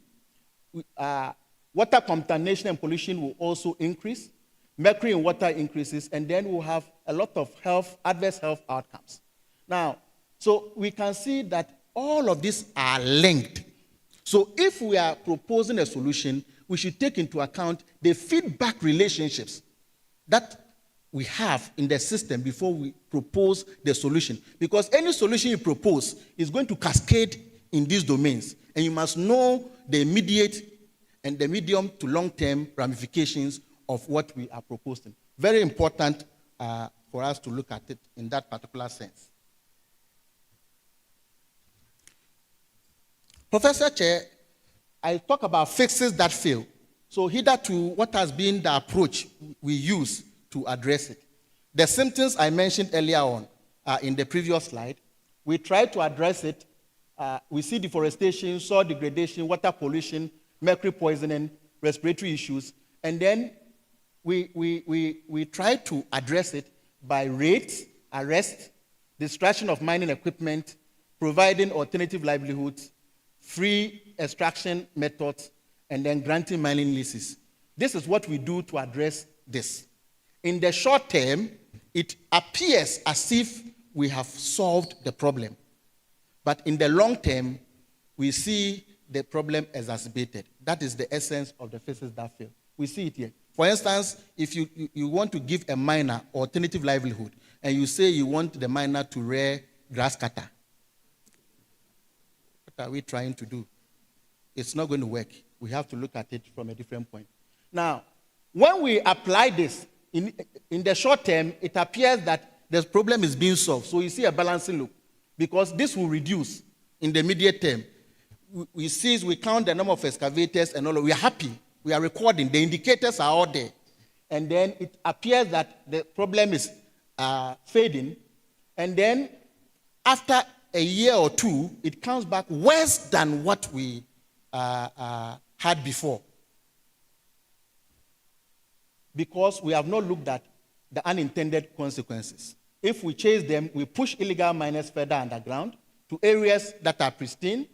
Water contamination and pollution will also increase. Mercury in water increases, and then we'll have a lot of adverse health outcomes. Now, so we can see that all of these are linked. So if we are proposing a solution, we should take into account the feedback relationships that we have in the system before we propose the solution. Because any solution you propose is going to cascade in these domains. And you must know the immediate and the medium to long-term ramifications of what we are proposing. Very important for us to look at it in that particular sense. Professor Chair, I talk about fixes that fail. So hitherto, what has been the approach we use to address it? The symptoms I mentioned earlier on in the previous slide, we try to address it. We see deforestation, soil degradation, water pollution, mercury poisoning, respiratory issues, and then we try to address it by raids, arrest, destruction of mining equipment, providing alternative livelihoods, free extraction methods, and then granting mining leases. This is what we do to address this. In the short term, it appears as if we have solved the problem. But in the long term, we see the problem exacerbated. That is the essence of the fixes that fail. We see it here. For instance, if you want to give a miner alternative livelihood, and you say you want the miner to rear grass cutter, what are we trying to do? It's not going to work. We have to look at it from a different point. Now, when we apply this, in the short term, it appears that the problem is being solved. So you see a balancing loop, because this will reduce in the immediate term. We count the number of excavators and all. We are happy. We are recording. The indicators are all there. And then it appears that the problem is fading. And then after a year or two, it comes back worse than what we had before. Because we have not looked at the unintended consequences. If we chase them, we push illegal miners further underground to areas that are pristine,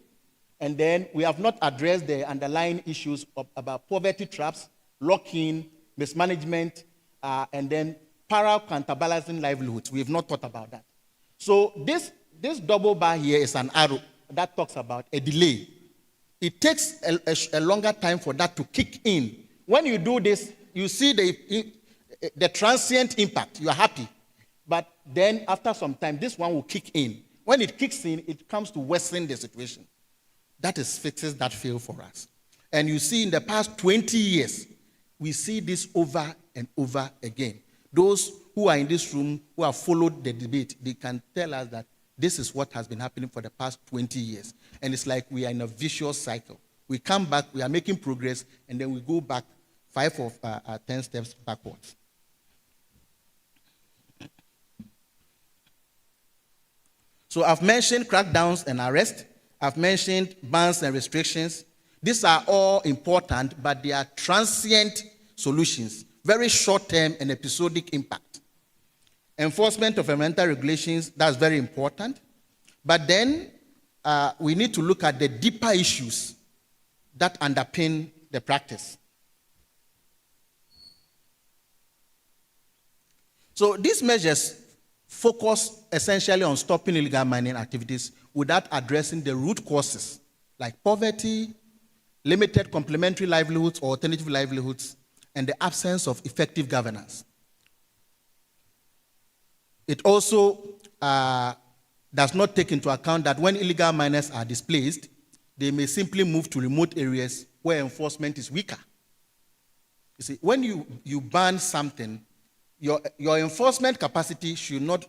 and then we have not addressed the underlying issues about poverty traps, lock-in, mismanagement, and then parallel counterbalancing livelihoods. We have not thought about that. So this double bar here is an arrow that talks about a delay. It takes a longer time for that to kick in. When you do this, you see the transient impact. You are happy. But then after some time, this one will kick in. When it kicks in, it comes to worsen the situation. That is fixes that fail for us. And you see in the past 20 years, We see this over and over again. Those who are in this room, who have followed the debate, they can tell us that this is what has been happening for the past 20 years. And it's like we are in a vicious cycle. We come back, we are making progress, and then we go back 5 or 10 steps backwards. So I've mentioned crackdowns and arrest. I've mentioned bans and restrictions. These are all important, but they are transient solutions, very short-term and episodic impact. Enforcement of environmental regulations, that's very important. But then we need to look at the deeper issues that underpin the practice. So these measures focus essentially on stopping illegal mining activities without addressing the root causes, like poverty, limited complementary livelihoods or alternative livelihoods, and the absence of effective governance. It also does not take into account that when illegal miners are displaced, they may simply move to remote areas where enforcement is weaker. You see, when you ban something, your enforcement capacity should not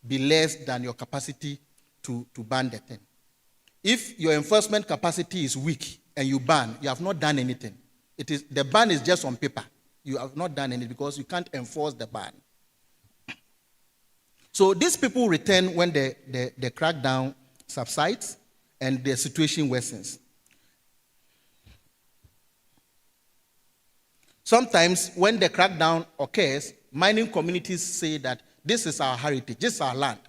be less than your capacity to ban the thing. If your enforcement capacity is weak and you ban, you have not done anything. The ban is just on paper. You have not done anything because you can't enforce the ban. So these people return when the crackdown subsides and the situation worsens. Sometimes when the crackdown occurs, mining communities say that this is our heritage, this is our land.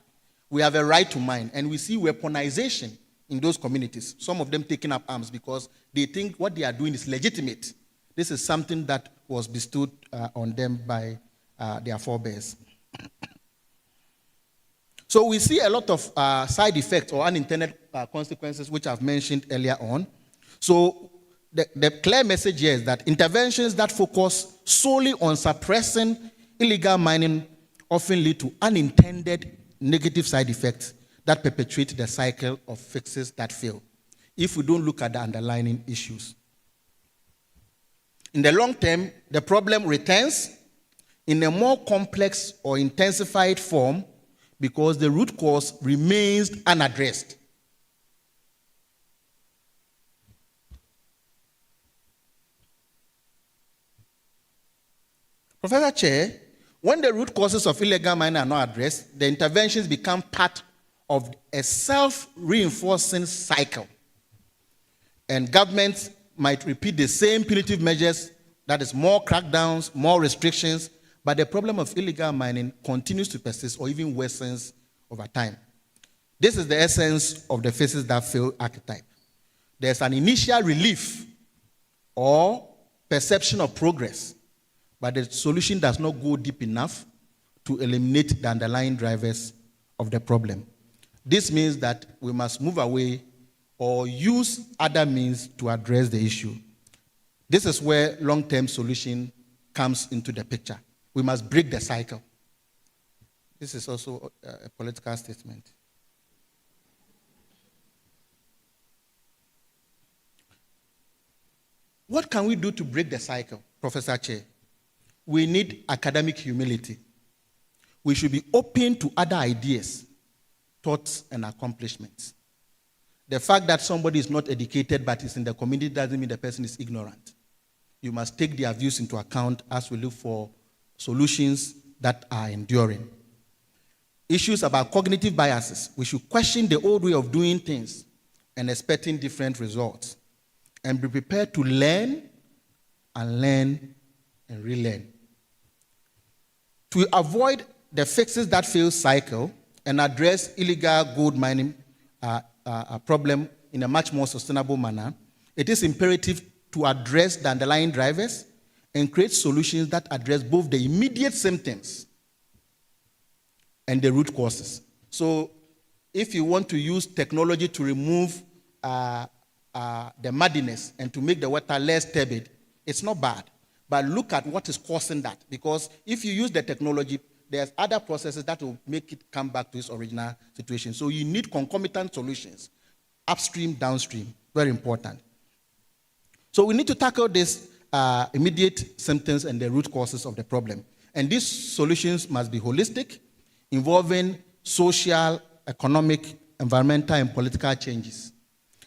We have a right to mine, and we see weaponization in those communities, some of them taking up arms because they think what they are doing is legitimate. This is something that was bestowed on them by their forebears. So we see a lot of side effects or unintended consequences, which I've mentioned earlier on. So the clear message here is that interventions that focus solely on suppressing illegal mining often lead to unintended negative side effects that perpetuate the cycle of fixes that fail, if we don't look at the underlying issues. In the long term, the problem returns in a more complex or intensified form because the root cause remains unaddressed. Professor Chair, when the root causes of illegal mining are not addressed, the interventions become part of a self-reinforcing cycle. And governments might repeat the same punitive measures, that is more crackdowns, more restrictions, but the problem of illegal mining continues to persist or even worsens over time. This is the essence of the fixes that fail archetype. There's an initial relief or perception of progress, but the solution does not go deep enough to eliminate the underlying drivers of the problem. This means that we must move away or use other means to address the issue. This is where long-term solution comes into the picture. We must break the cycle. This is also a political statement. What can we do to break the cycle, Professor Che? We need academic humility. We should be open to other ideas, thoughts, and accomplishments. The fact that somebody is not educated but is in the community doesn't mean the person is ignorant. You must take their views into account as we look for solutions that are enduring. Issues about cognitive biases. We should question the old way of doing things and expecting different results. And be prepared to learn and relearn. To avoid the fixes that fail cycle and address illegal gold mining problem in a much more sustainable manner, it is imperative to address the underlying drivers and create solutions that address both the immediate symptoms and the root causes. So if you want to use technology to remove the muddiness and to make the water less turbid, it's not bad. But look at what is causing that. Because if you use the technology, there's other processes that will make it come back to its original situation. So you need concomitant solutions, upstream, downstream, very important. So we need to tackle this immediate symptoms and the root causes of the problem. And these solutions must be holistic, involving social, economic, environmental, and political changes.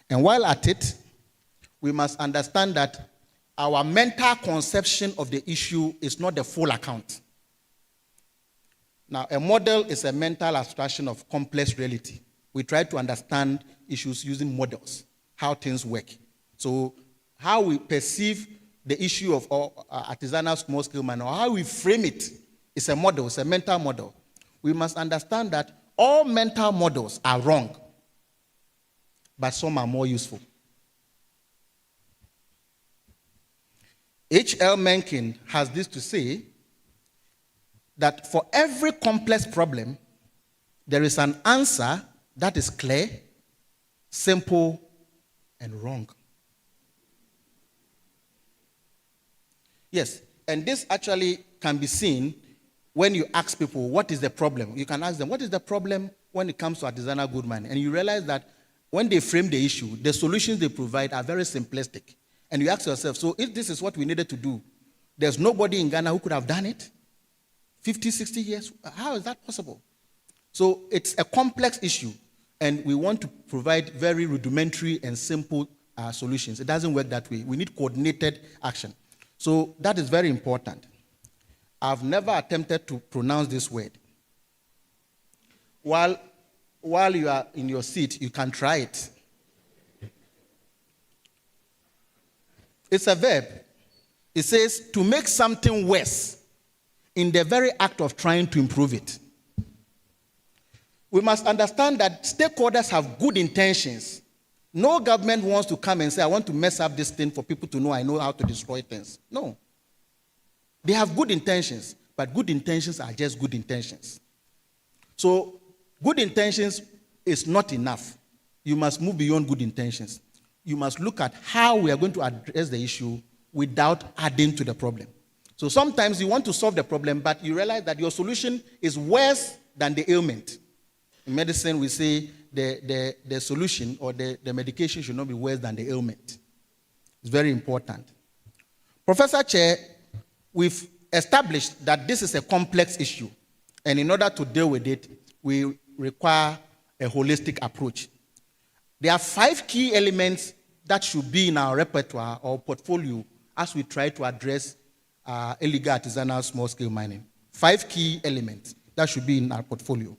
And while at it, we must understand that our mental conception of the issue is not the full account. Now, a model is a mental abstraction of complex reality. We try to understand issues using models, how things work. So how we perceive the issue of artisanal small-scale mining, or how we frame it, is a model, it's a mental model. We must understand that all mental models are wrong, but some are more useful. H.L. Mencken has this to say, that for every complex problem, there is an answer that is clear, simple, and wrong. Yes, and this actually can be seen when you ask people, what is the problem? You can ask them, what is the problem when it comes to artisanal gold mining? And you realize that when they frame the issue, the solutions they provide are very simplistic. And you ask yourself, so if this is what we needed to do, there's nobody in Ghana who could have done it? 50, 60 years? How is that possible? So it's a complex issue, and we want to provide very rudimentary and simple solutions. It doesn't work that way. We need coordinated action. So that is very important. I've never attempted to pronounce this word. While you are in your seat, you can try it. It's a verb. It says to make something worse in the very act of trying to improve it. We must understand that stakeholders have good intentions. No government wants to come and say, I want to mess up this thing for people to know I know how to destroy things. No. They have good intentions, but good intentions are just good intentions. So good intentions is not enough. You must move beyond good intentions. You must look at how we are going to address the issue without adding to the problem. So sometimes you want to solve the problem, but you realize that your solution is worse than the ailment. In medicine, we say the solution or the medication should not be worse than the ailment. It's very important. Professor Chair, we've established that this is a complex issue, and in order to deal with it, we require a holistic approach. There are 5 key elements that should be in our repertoire or portfolio as we try to address illegal artisanal small-scale mining. 5 key elements that should be in our portfolio.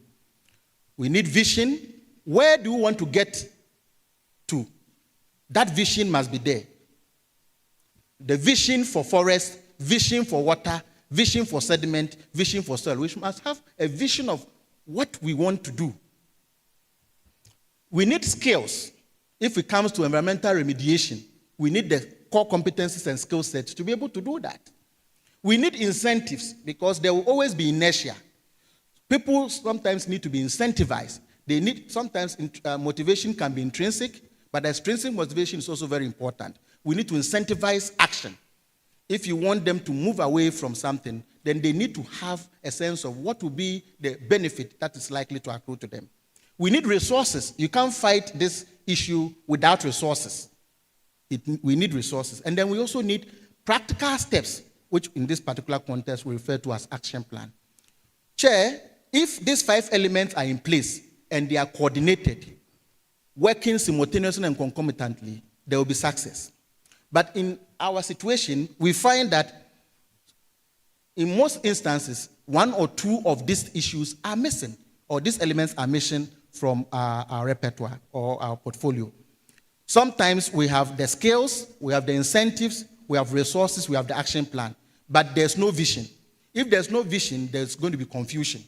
We need vision. Where do we want to get to? That vision must be there. The vision for forest, vision for water, vision for sediment, vision for soil. We must have a vision of what we want to do. We need skills. If it comes to environmental remediation, we need the core competencies and skill sets to be able to do that. We need incentives because there will always be inertia. People sometimes need to be incentivized. They need, sometimes motivation can be intrinsic, but extrinsic motivation is also very important. We need to incentivize action. If you want them to move away from something, then they need to have a sense of what will be the benefit that is likely to accrue to them. We need resources. You can't fight this issue without resources. We need resources. And then we also need practical steps, which in this particular context we refer to as action plan. Chair, if these 5 elements are in place and they are coordinated, working simultaneously and concomitantly, there will be success. But in our situation, we find that in most instances, 1 or 2 of these issues are missing, or these elements are missing from our repertoire or our portfolio. Sometimes we have the skills, we have the incentives, we have resources, we have the action plan, but there's no vision. If there's no vision, there's going to be confusion.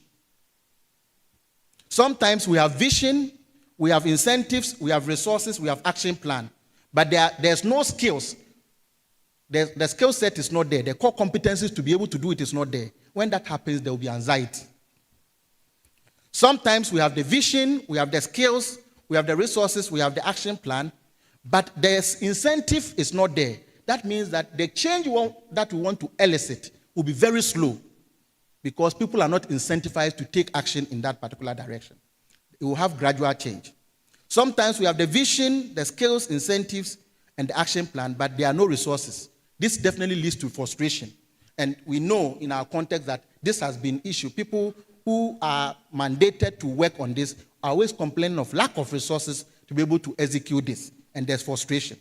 Sometimes we have vision, we have incentives, we have resources, we have action plan, but there's no skills. The skill set is not there. The core competencies to be able to do it is not there. When that happens, there will be anxiety. Sometimes we have the vision, we have the skills, we have the resources, we have the action plan, but the incentive is not there. That means that the change that we want to elicit will be very slow because people are not incentivized to take action in that particular direction. It will have gradual change. Sometimes we have the vision, the skills, incentives, and the action plan, but there are no resources. This definitely leads to frustration. And we know in our context that this has been issue. People who are mandated to work on this are always complaining of lack of resources to be able to execute this, and there's frustration.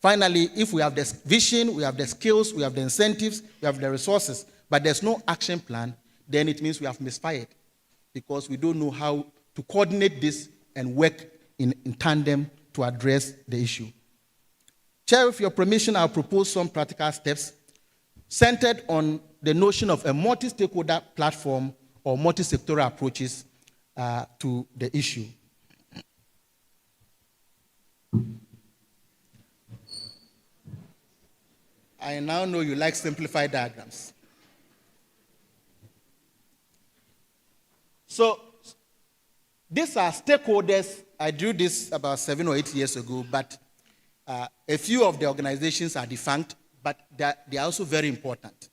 Finally, if we have the vision, we have the skills, we have the incentives, we have the resources, but there's no action plan, then it means we have misfired because we don't know how to coordinate this and work in tandem to address the issue. Chair, with your permission, I'll propose some practical steps centered on the notion of a multi-stakeholder platform or multi-sectoral approaches to the issue. I now know you like simplified diagrams. So these are stakeholders. I drew this about 7 or 8 years ago, but a few of the organizations are defunct, but they are also very important.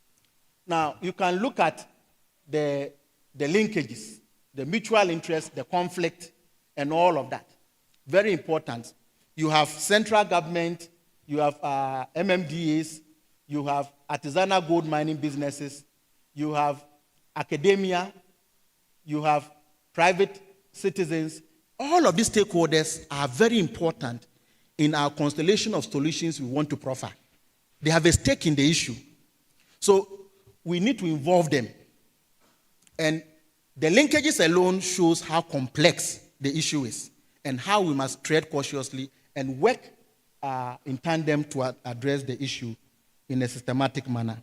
Now, you can look at the linkages, the mutual interest, the conflict, and all of that. Very important. You have central government, you have MMDAs, you have artisanal gold mining businesses, you have academia, you have private citizens. All of these stakeholders are very important in our constellation of solutions we want to proffer. They have a stake in the issue. So we need to involve them. And the linkages alone shows how complex the issue is and how we must tread cautiously and work in tandem to address the issue in a systematic manner.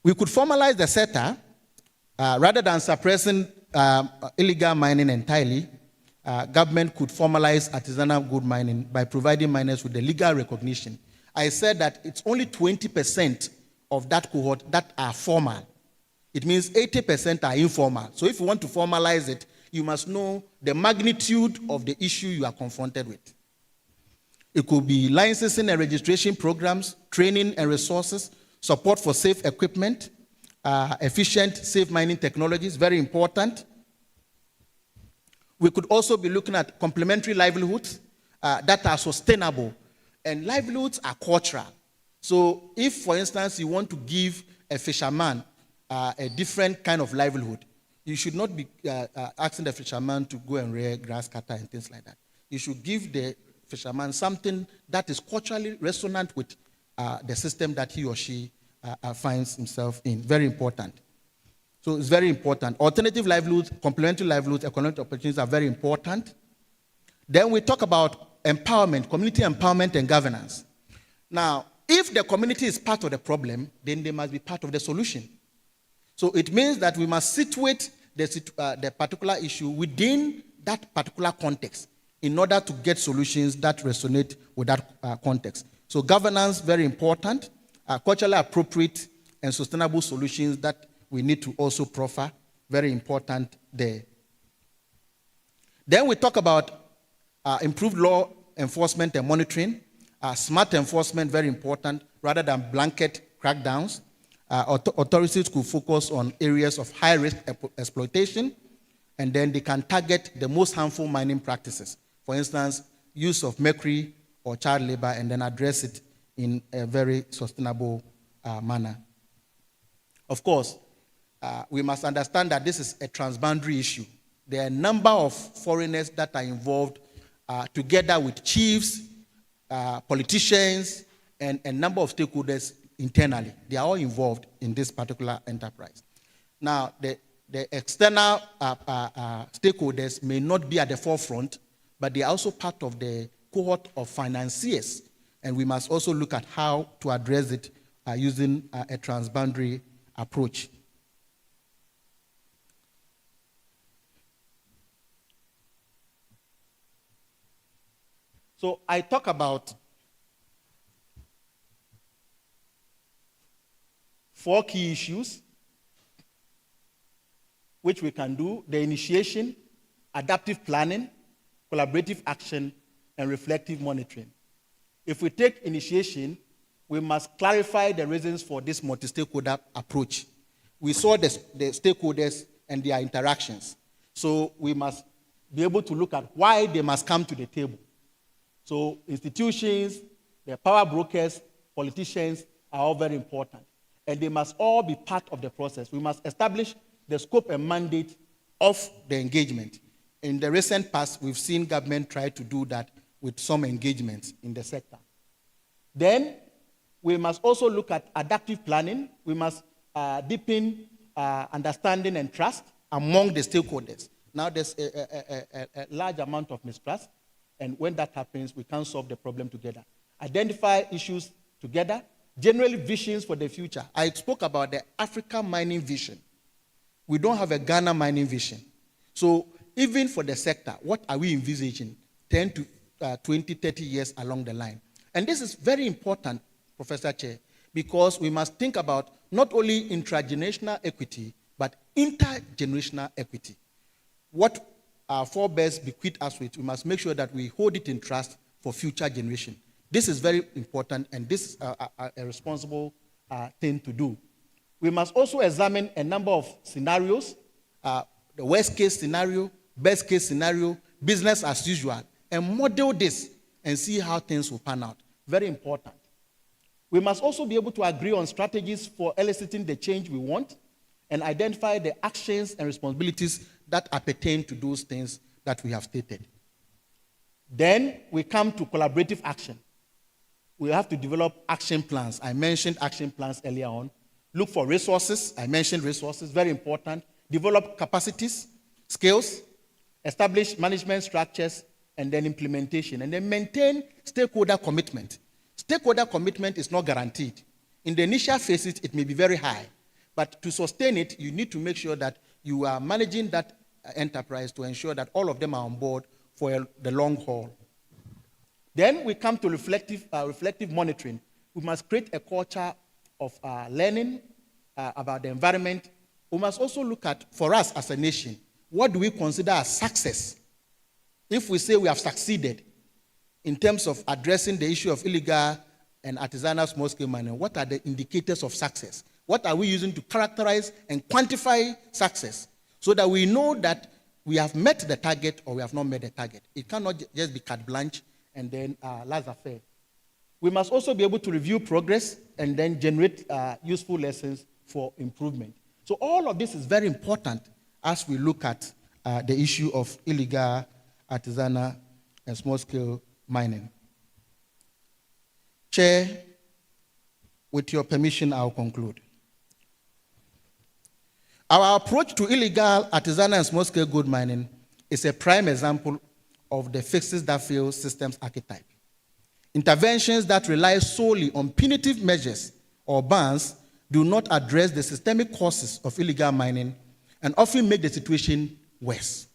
We could formalize the sector rather than suppressing illegal mining entirely. Government could formalize artisanal gold mining by providing miners with the legal recognition. I said that it's only 20% of that cohort that are formal. It means 80% are informal. So if you want to formalize it, you must know the magnitude of the issue you are confronted with. It could be licensing and registration programs, training and resources, support for safe equipment, efficient, safe mining technologies, very important. We could also be looking at complementary livelihoods that are sustainable. And livelihoods are cultural. So if, for instance, you want to give a fisherman a different kind of livelihood, you should not be asking the fisherman to go and rear grass cutter and things like that. You should give the fisherman something that is culturally resonant with the system that he or she finds himself in. Very important. So it's very important. Alternative livelihoods, complementary livelihoods, economic opportunities are very important. Then we talk about empowerment, community empowerment and governance. Now, if the community is part of the problem, then they must be part of the solution. So it means that we must situate the particular issue within that particular context in order to get solutions that resonate with that context. So governance, very important. Culturally appropriate and sustainable solutions that we need to also proffer, very important there. Then we talk about improved law enforcement and monitoring. Smart enforcement, very important, rather than blanket crackdowns. Authorities could focus on areas of high-risk exploitation, and then they can target the most harmful mining practices. For instance, use of mercury or child labor, and then address it in a very sustainable manner. Of course, we must understand that this is a transboundary issue. There are a number of foreigners that are involved together with chiefs, politicians, and a number of stakeholders internally. They are all involved in this particular enterprise. Now, the external stakeholders may not be at the forefront, but they are also part of the cohort of financiers, and we must also look at how to address it using a transboundary approach. So I talk about 4 key issues which we can do: the initiation, adaptive planning, collaborative action, and reflective monitoring. If we take initiation, we must clarify the reasons for this multi-stakeholder approach. We saw the stakeholders and their interactions. So we must be able to look at why they must come to the table. So institutions, the power brokers, politicians are all very important. And they must all be part of the process. We must establish the scope and mandate of the engagement. In the recent past, we've seen government try to do that with some engagements in the sector. Then, we must also look at adaptive planning. We must deepen understanding and trust among the stakeholders. Now, there's a large amount of mistrust, and when that happens, we can't solve the problem together. Identify issues together, generally visions for the future. I spoke about the Africa mining vision. We don't have a Ghana mining vision. So even for the sector, what are we envisaging 10 to 20, 30 years along the line? And this is very important, Professor Chair, because we must think about not only intragenerational equity, but intergenerational equity. What our forebears bequeathed us with, we must make sure that we hold it in trust for future generation. This is very important, and this is a responsible thing to do. We must also examine a number of scenarios, the worst case scenario, best case scenario, business as usual, and model this and see how things will pan out. Very important. We must also be able to agree on strategies for eliciting the change we want and identify the actions and responsibilities that appertain to those things that we have stated. Then we come to collaborative action. We have to develop action plans. I mentioned action plans earlier on. Look for resources. I mentioned resources, very important. Develop capacities, skills, establish management structures, and then implementation. And then maintain stakeholder commitment. Stakeholder commitment is not guaranteed. In the initial phases, it may be very high. But to sustain it, you need to make sure that you are managing that enterprise to ensure that all of them are on board for the long haul. Then we come to reflective monitoring. We must create a culture of learning about the environment. We must also look at, for us as a nation, what do we consider as success? If we say we have succeeded in terms of addressing the issue of illegal and artisanal small-scale mining, what are the indicators of success? What are we using to characterize and quantify success so that we know that we have met the target or we have not met the target? It cannot just be carte blanche and then laissez-faire. We must also be able to review progress and then generate useful lessons for improvement. So all of this is very important as we look at the issue of illegal, artisanal, and small-scale mining. Chair, with your permission, I'll conclude. Our approach to illegal, artisanal, and small-scale gold mining is a prime example of the fixes that fail systems archetype. Interventions that rely solely on punitive measures or bans do not address the systemic causes of illegal mining and often make the situation worse.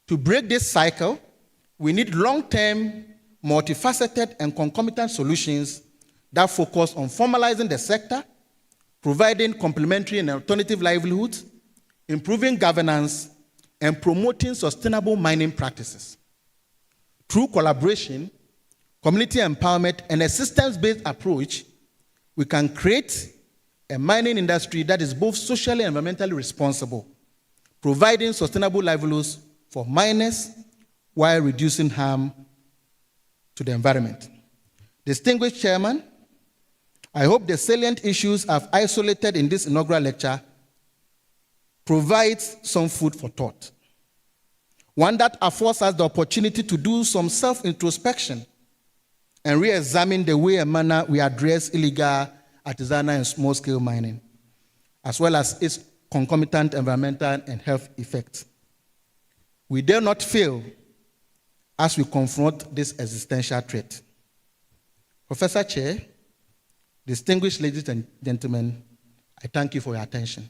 To break this cycle, we need long-term, multifaceted, and concomitant solutions that focus on formalizing the sector, providing complementary and alternative livelihoods, improving governance, and promoting sustainable mining practices. Through collaboration, community empowerment, and a systems-based approach, we can create a mining industry that is both socially and environmentally responsible, providing sustainable livelihoods for miners while reducing harm to the environment. Distinguished Chairman, I hope the salient issues I've isolated in this inaugural lecture provides some food for thought. One that affords us the opportunity to do some self-introspection and re-examine the way and manner we address illegal, artisanal, and small-scale mining, as well as its concomitant environmental and health effects. We dare not fail as we confront this existential threat. Professor Chair, distinguished ladies and gentlemen, I thank you for your attention.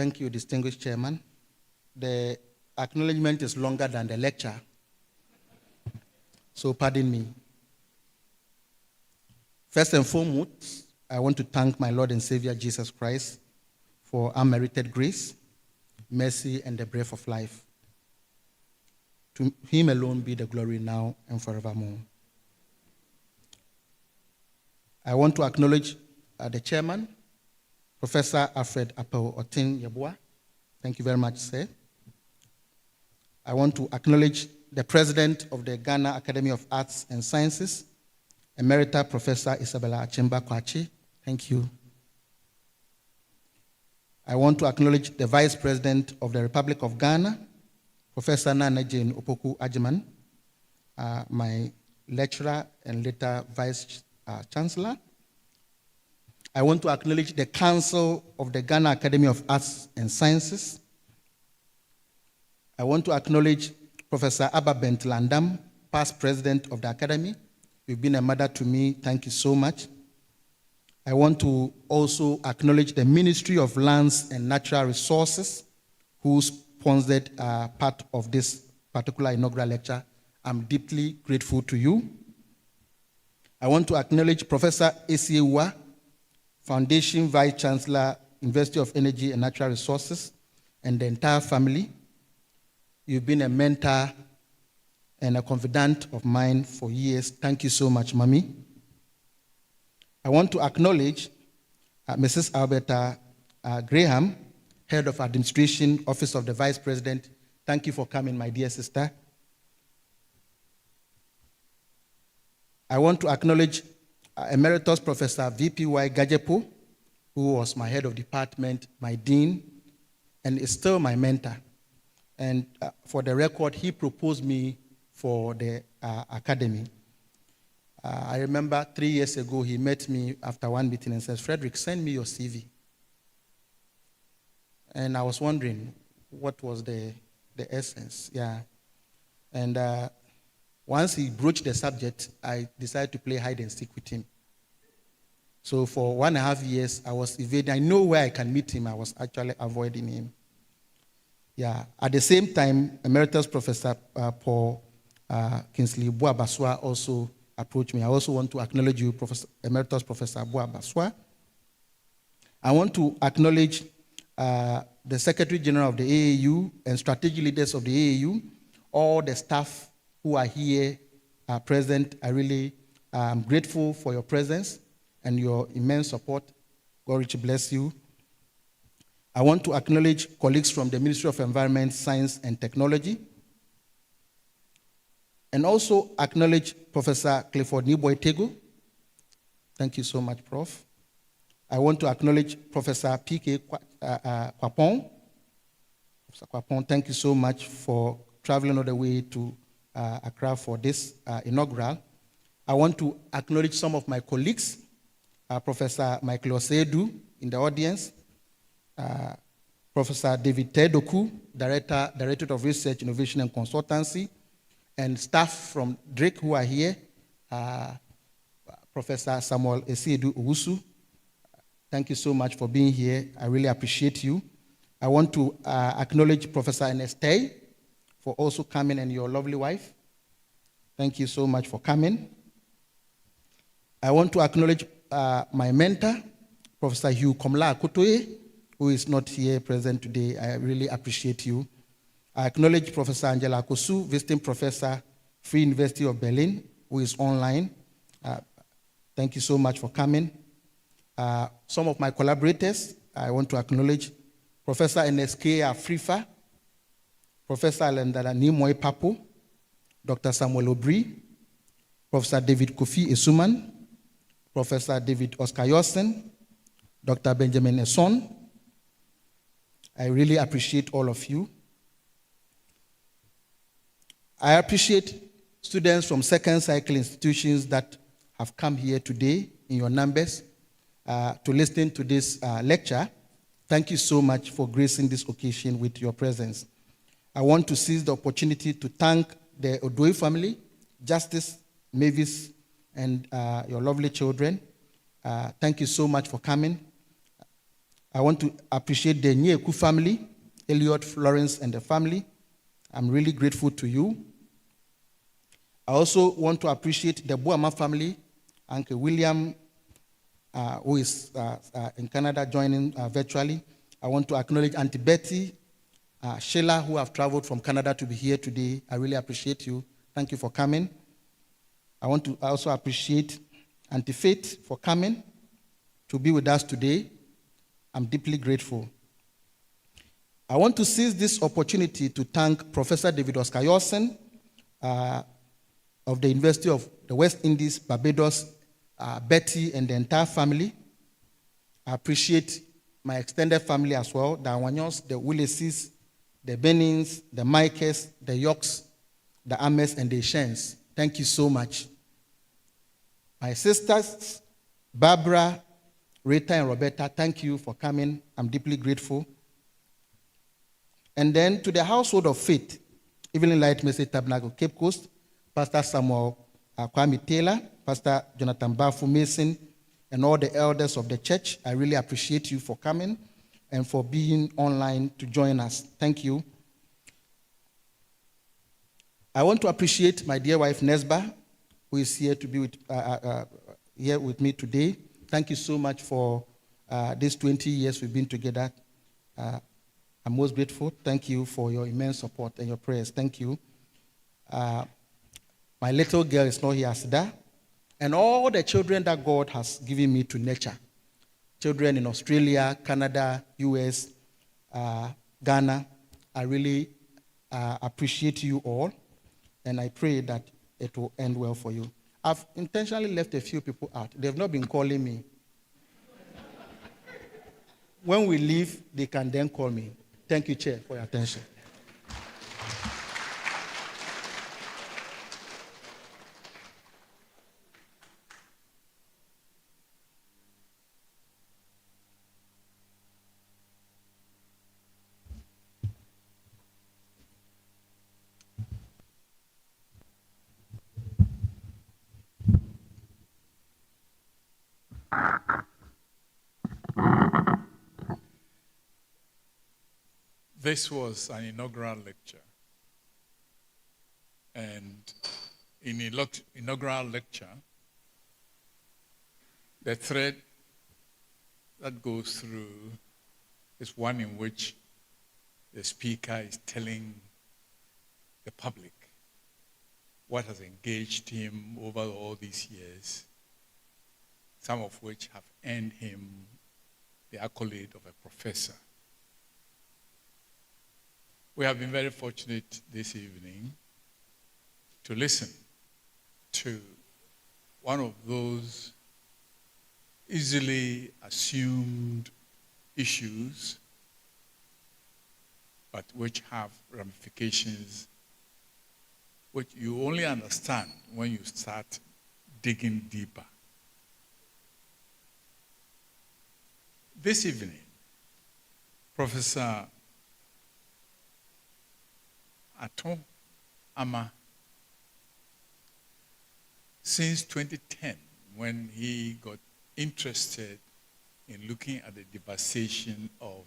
Thank you, distinguished chairman. The acknowledgement is longer than the lecture, so pardon me. First and foremost, I want to thank my Lord and Savior Jesus Christ for unmerited grace, mercy, and the breath of life. To him alone be the glory now and forevermore. I want to acknowledge the chairman, Professor ALFRED APAU OTENG-YEBOAH. Thank you very much, sir. I want to acknowledge the president of the Ghana Academy of Arts and Sciences, Emerita Professor Isabella Achimba Kwachi. Thank you. I want to acknowledge the Vice President of the Republic of Ghana, Professor Nana Jane Opoku Ajiman, my lecturer and later Vice Chancellor. I want to acknowledge the Council of the Ghana Academy of Arts and Sciences. I want to acknowledge Professor Abba Bentlandam, past president of the Academy. You've been a mother to me. Thank you so much. I want to also acknowledge the Ministry of Lands and Natural Resources, who sponsored part of this particular inaugural lecture. I'm deeply grateful to you. I want to acknowledge Professor Esiewa, Foundation Vice Chancellor, University of Energy and Natural Resources, and the entire family. You've been a mentor and a confidant of mine for years. Thank you so much, Mommy. I want to acknowledge Mrs. Alberta Graham, Head of Administration, Office of the Vice President. Thank you for coming, my dear sister. I want to acknowledge Emeritus Professor VPY Gajepo, who was my head of department, my dean, and is still my mentor. And for the record, he proposed me for the academy. I remember 3 years ago, he met me after one meeting and says, "Frederick, send me your CV." And I was wondering what was the essence, yeah. And once he broached the subject, I decided to play hide and seek with him. So for 1.5 years, I was evading. I know where I can meet him. I was actually avoiding him. Yeah. At the same time, Emeritus Professor Paul Kingsley Boabaswa also approached me. I also want to acknowledge you, Emeritus Professor Boabaswa. I want to acknowledge the Secretary General of the AAU and strategic leaders of the AAU, all the staff who are here present. I really am grateful for your presence and your immense support. God richly bless you. I want to acknowledge colleagues from the Ministry of Environment, Science, and Technology, and also acknowledge Professor Clifford Niboy-Tego. Thank you so much, Prof. I want to acknowledge Professor P.K. Kwapong. Professor Kwapong, thank you so much for traveling all the way to Accra for this inaugural. I want to acknowledge some of my colleagues, Professor Michael Osedu in the audience, Professor David Tedoku, Director of Research, Innovation, and Consultancy, and staff from Drake who are here, Professor Samuel Esiedu Owusu. Thank you so much for being here. I really appreciate you. I want to acknowledge Professor Enestei for also coming, and your lovely wife. Thank you so much for coming. I want to acknowledge my mentor, Professor Hugh Komla Akotoye, who is not here present today. I really appreciate you. I acknowledge Professor Angela Kosu, visiting professor, Free University of Berlin, who is online. Thank you so much for coming. Some of my collaborators, I want to acknowledge Professor NSK Afrifa, Professor Alendala Nimoy Papo, Dr. Samuel Obri, Professor David Kofi Esuman, Professor David Oscar Yossen, Dr. Benjamin Esson. I really appreciate all of you. I appreciate students from second cycle institutions that have come here today in your numbers to listen to this lecture. Thank you so much for gracing this occasion with your presence. I want to seize the opportunity to thank the Odoi family, Justice, Mavis, and your lovely children. Thank you so much for coming. I want to appreciate the Nyeku family, Elliot, Florence, and the family. I'm really grateful to you. I also want to appreciate the Boama family, Uncle William, who is in Canada joining virtually. I want to acknowledge Auntie Betty, Sheila, who have traveled from Canada to be here today. I really appreciate you. Thank you for coming. I want to also appreciate Auntie Faith for coming to be with us today. I'm deeply grateful. I want to seize this opportunity to thank Professor David Oscar Yorson of the University of the West Indies, Barbados, Betty, and the entire family. I appreciate my extended family as well, the Awanyos, the Willises, the Benins, the Mikes, the Yorks, the Ames, and the Shens. Thank you so much. My sisters, Barbara, Rita, and Roberta, thank you for coming. I'm deeply grateful. And then to the household of faith, Evening Light Message Tabernacle, Cape Coast, Pastor Samuel Kwame Taylor, Pastor Jonathan Bafu Mason, and all the elders of the church, I really appreciate you for coming and for being online to join us. Thank you. I want to appreciate my dear wife, Nesba, who is here to be with me today. Thank you so much for these 20 years we've been together. I'm most grateful. Thank you for your immense support and your prayers. Thank you. My little girl is not here, Asida. And all the children that God has given me to nurture. Children in Australia, Canada, US, Ghana. I really appreciate you all. And I pray that it will end well for you. I've intentionally left a few people out. They've not been calling me. When we leave, they can then call me. Thank you, Chair, for your attention. This was an inaugural lecture. And in an inaugural lecture, the thread that goes through is one in which the speaker is telling the public what has engaged him over all these years, some of which have earned him the accolade of a professor. We have been very fortunate this evening to listen to one of those easily assumed issues, but which have ramifications which you only understand when you start digging deeper. This evening, Professor Ato Armah, since 2010, when he got interested in looking at the devastation of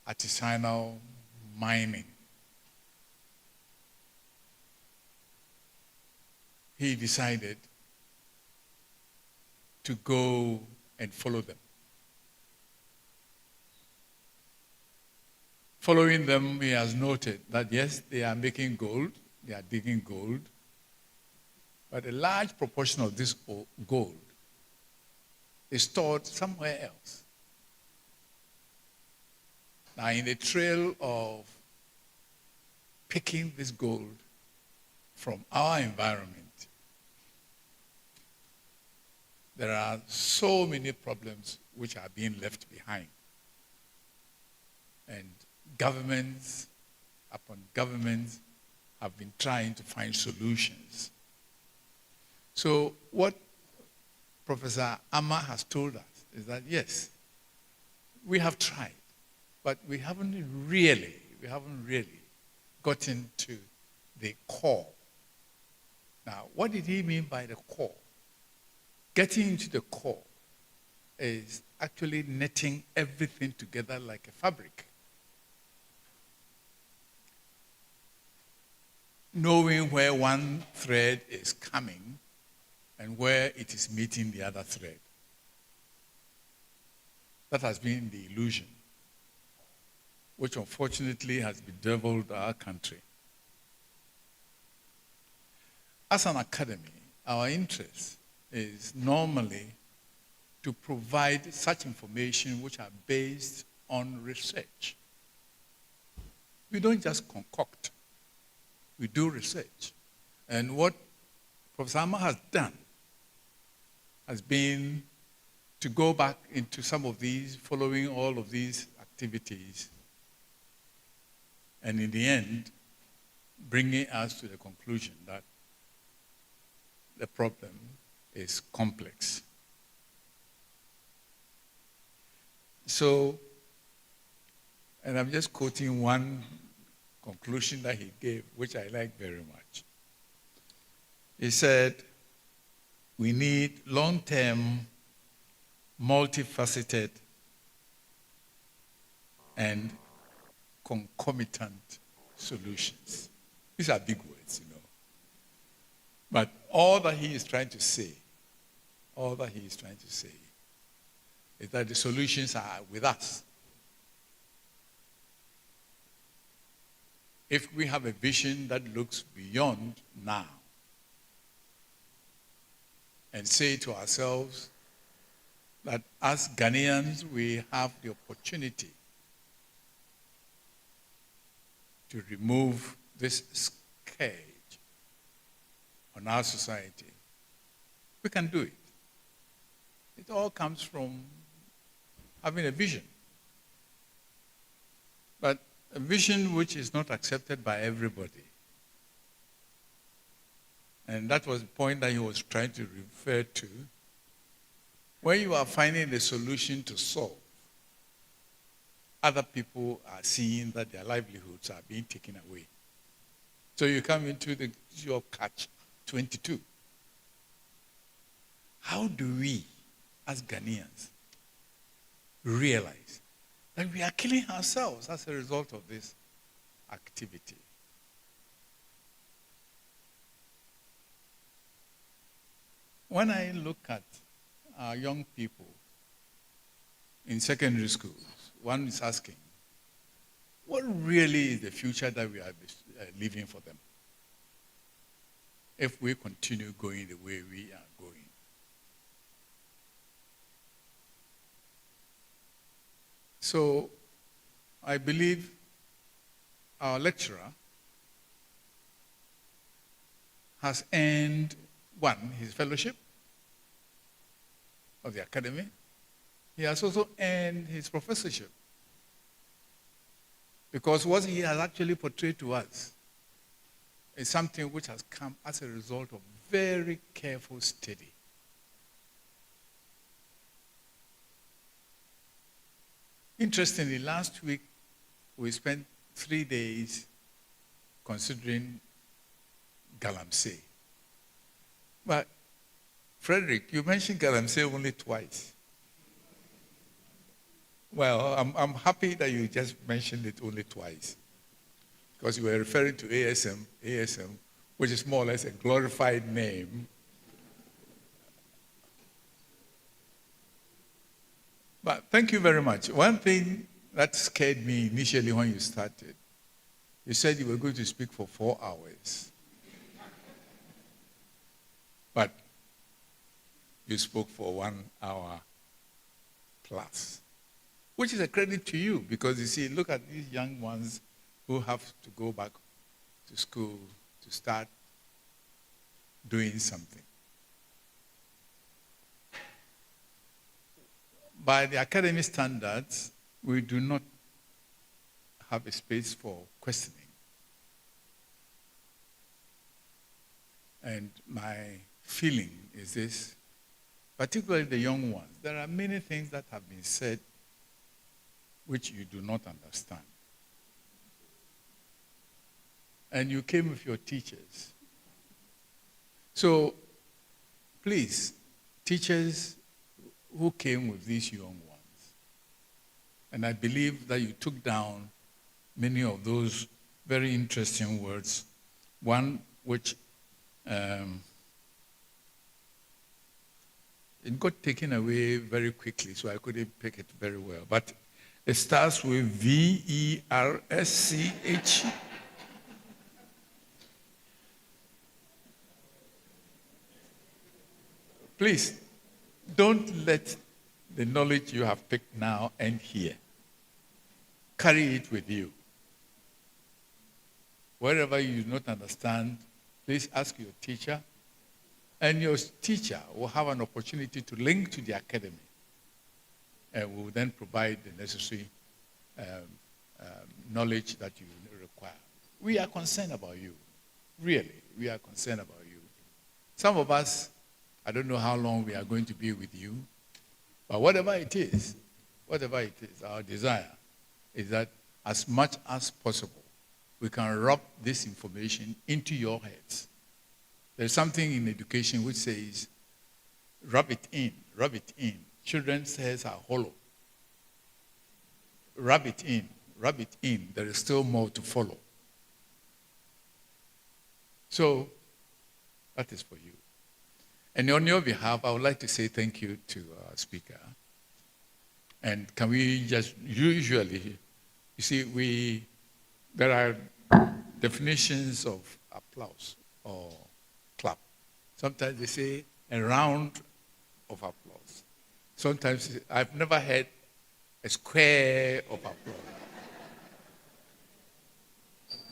artisanal mining, he decided to go and follow them. Following them, he has noted that yes, they are making gold, they are digging gold, but a large proportion of this gold is stored somewhere else. Now, in the trail of picking this gold from our environment, there are so many problems which are being left behind. And governments upon governments have been trying to find solutions. So what Professor Armah has told us is that yes, we have tried, but we haven't really gotten to the core. Now, what did he mean by the core? Getting into the core is actually netting everything together like a fabric. Knowing where one thread is coming and where it is meeting the other thread. That has been the illusion, which unfortunately has bedeviled our country. As an academy, our interest is normally to provide such information which are based on research. We don't just concoct, we do research. And what Professor Armah has done has been to go back into some of these, following all of these activities, and in the end, bringing us to the conclusion that the problem is complex. So, and I'm just quoting one conclusion that he gave, which I like very much. He said, we need long-term, multifaceted, and concomitant solutions. These are big words, you know. But all that he is trying to say, is that the solutions are with us. If we have a vision that looks beyond now and say to ourselves that as Ghanaians we have the opportunity to remove this scourge on our society, we can do it. It all comes from having a vision. But a vision which is not accepted by everybody. And that was the point that he was trying to refer to. When you are finding a solution to solve, other people are seeing that their livelihoods are being taken away. So you come into the issue of catch-22. How do we, as Ghanaians, realize that we are killing ourselves as a result of this activity? When I look at our young people in secondary schools, one is asking, what really is the future that we are leaving for them if we continue going the way we are going? So I believe our lecturer has earned, one, his fellowship of the academy. He has also earned his professorship, because what he has actually portrayed to us is something which has come as a result of very careful study. Interestingly, last week we spent 3 days considering Galamsey. But Frederick, you mentioned Galamsey only twice. Well, I'm happy that you just mentioned it only twice, because you were referring to ASM, which is more or less a glorified name. But thank you very much. One thing that scared me initially when you started, you said you were going to speak for 4 hours. But you spoke for 1 hour plus, which is a credit to you, because you see, look at these young ones who have to go back to school to start doing something. By the academic standards, we do not have a space for questioning. And my feeling is this, particularly the young ones, there are many things that have been said which you do not understand. And you came with your teachers. So, please, teachers, who came with these young ones. And I believe that you took down many of those very interesting words. One which it got taken away very quickly, so I couldn't pick it very well. But it starts with VERSCH. Please, don't let the knowledge you have picked now end here. Carry it with you. Wherever you do not understand, please ask your teacher, and your teacher will have an opportunity to link to the academy, and will then provide the necessary knowledge that you require. We are concerned about you. Really, we are concerned about you. Some of us, I don't know how long we are going to be with you, but whatever it is, our desire is that as much as possible, we can rub this information into your heads. There's something in education which says, rub it in, rub it in. Children's heads are hollow. Rub it in, rub it in. There is still more to follow. So, that is for you. And on your behalf, I would like to say thank you to our speaker. And can we just, usually, you see, there are definitions of applause or clap. Sometimes they say a round of applause. Sometimes I've never heard a square of applause.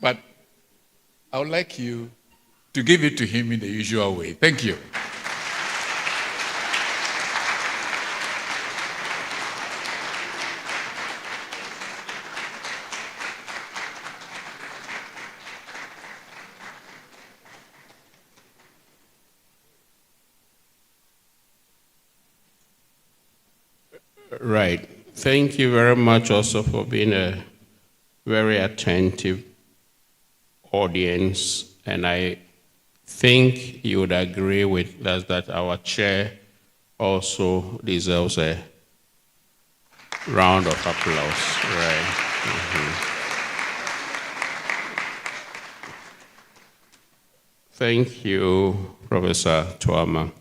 But I would like you to give it to him in the usual way. Thank you. Right. Thank you very much also for being a very attentive audience. And I think you would agree with us that our chair also deserves a round of applause. Right. Thank you, Professor Ato Armah,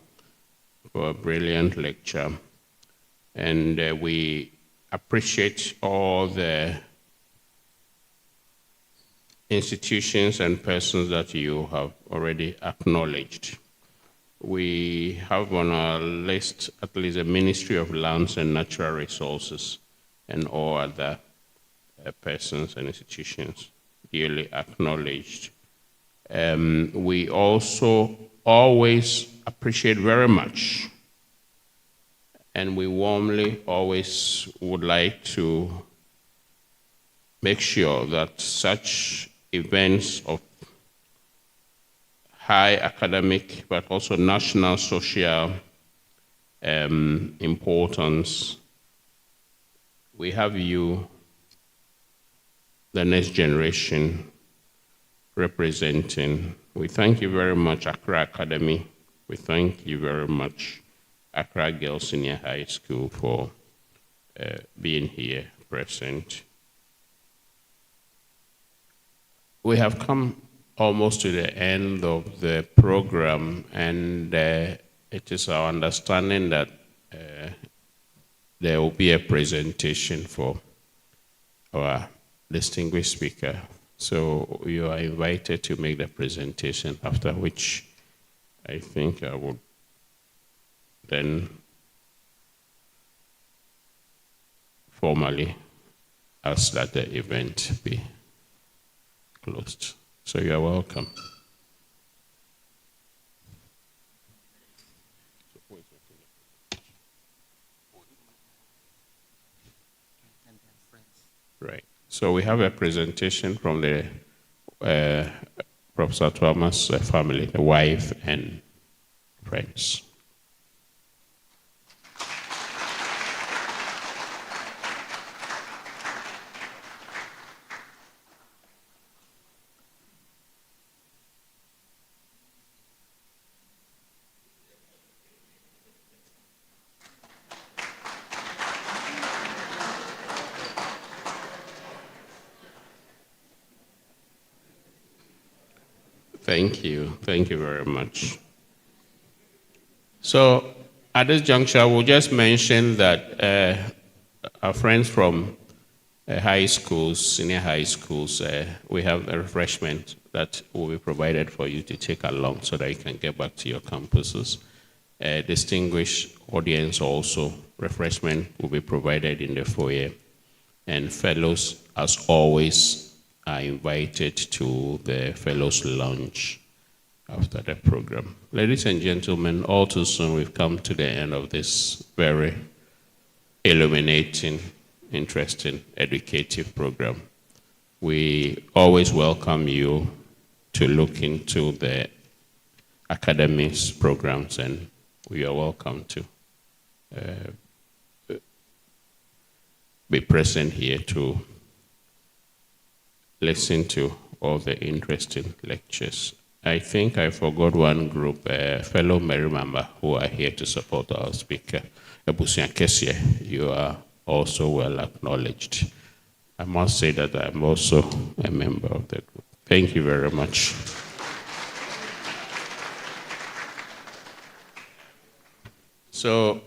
for a brilliant lecture. And we appreciate all the institutions and persons that you have already acknowledged. We have on our list at least the Ministry of Lands and Natural Resources and all other persons and institutions duly acknowledged. We also always appreciate very much, and we warmly always would like to make sure that such events of high academic but also national social importance, we have you, the next generation, representing. We thank you very much, Accra Academy. We thank you very much, Accra Girls Senior High School, for being here present. We have come almost to the end of the program, and it is our understanding that there will be a presentation for our distinguished speaker. So you are invited to make the presentation, after which I think I would then formally ask that the event be closed. So you are welcome. Right. So we have a presentation from the Professor Ato Armah's family, the wife and friends. Thank you. Thank you very much. So at this juncture, we'll just mention that our friends from high schools, senior high schools, we have a refreshment that will be provided for you to take along so that you can get back to your campuses. Distinguished audience also, refreshment will be provided in the foyer. And fellows, as always, are invited to the fellows' lounge after the program. Ladies and gentlemen, all too soon we've come to the end of this very illuminating, interesting, educative program. We always welcome you to look into the academics programs, and we are welcome to be present here to listen to all the interesting lectures. I think I forgot one group, fellow Mary member who are here to support our speaker, Ebusian Kesie. You are also well acknowledged. I must say that I'm also a member of the group. Thank you very much. So,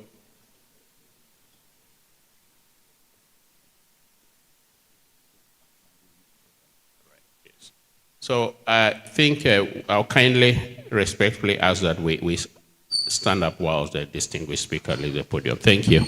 I think I'll kindly, respectfully ask that we stand up while the distinguished speaker leaves the podium. Thank you.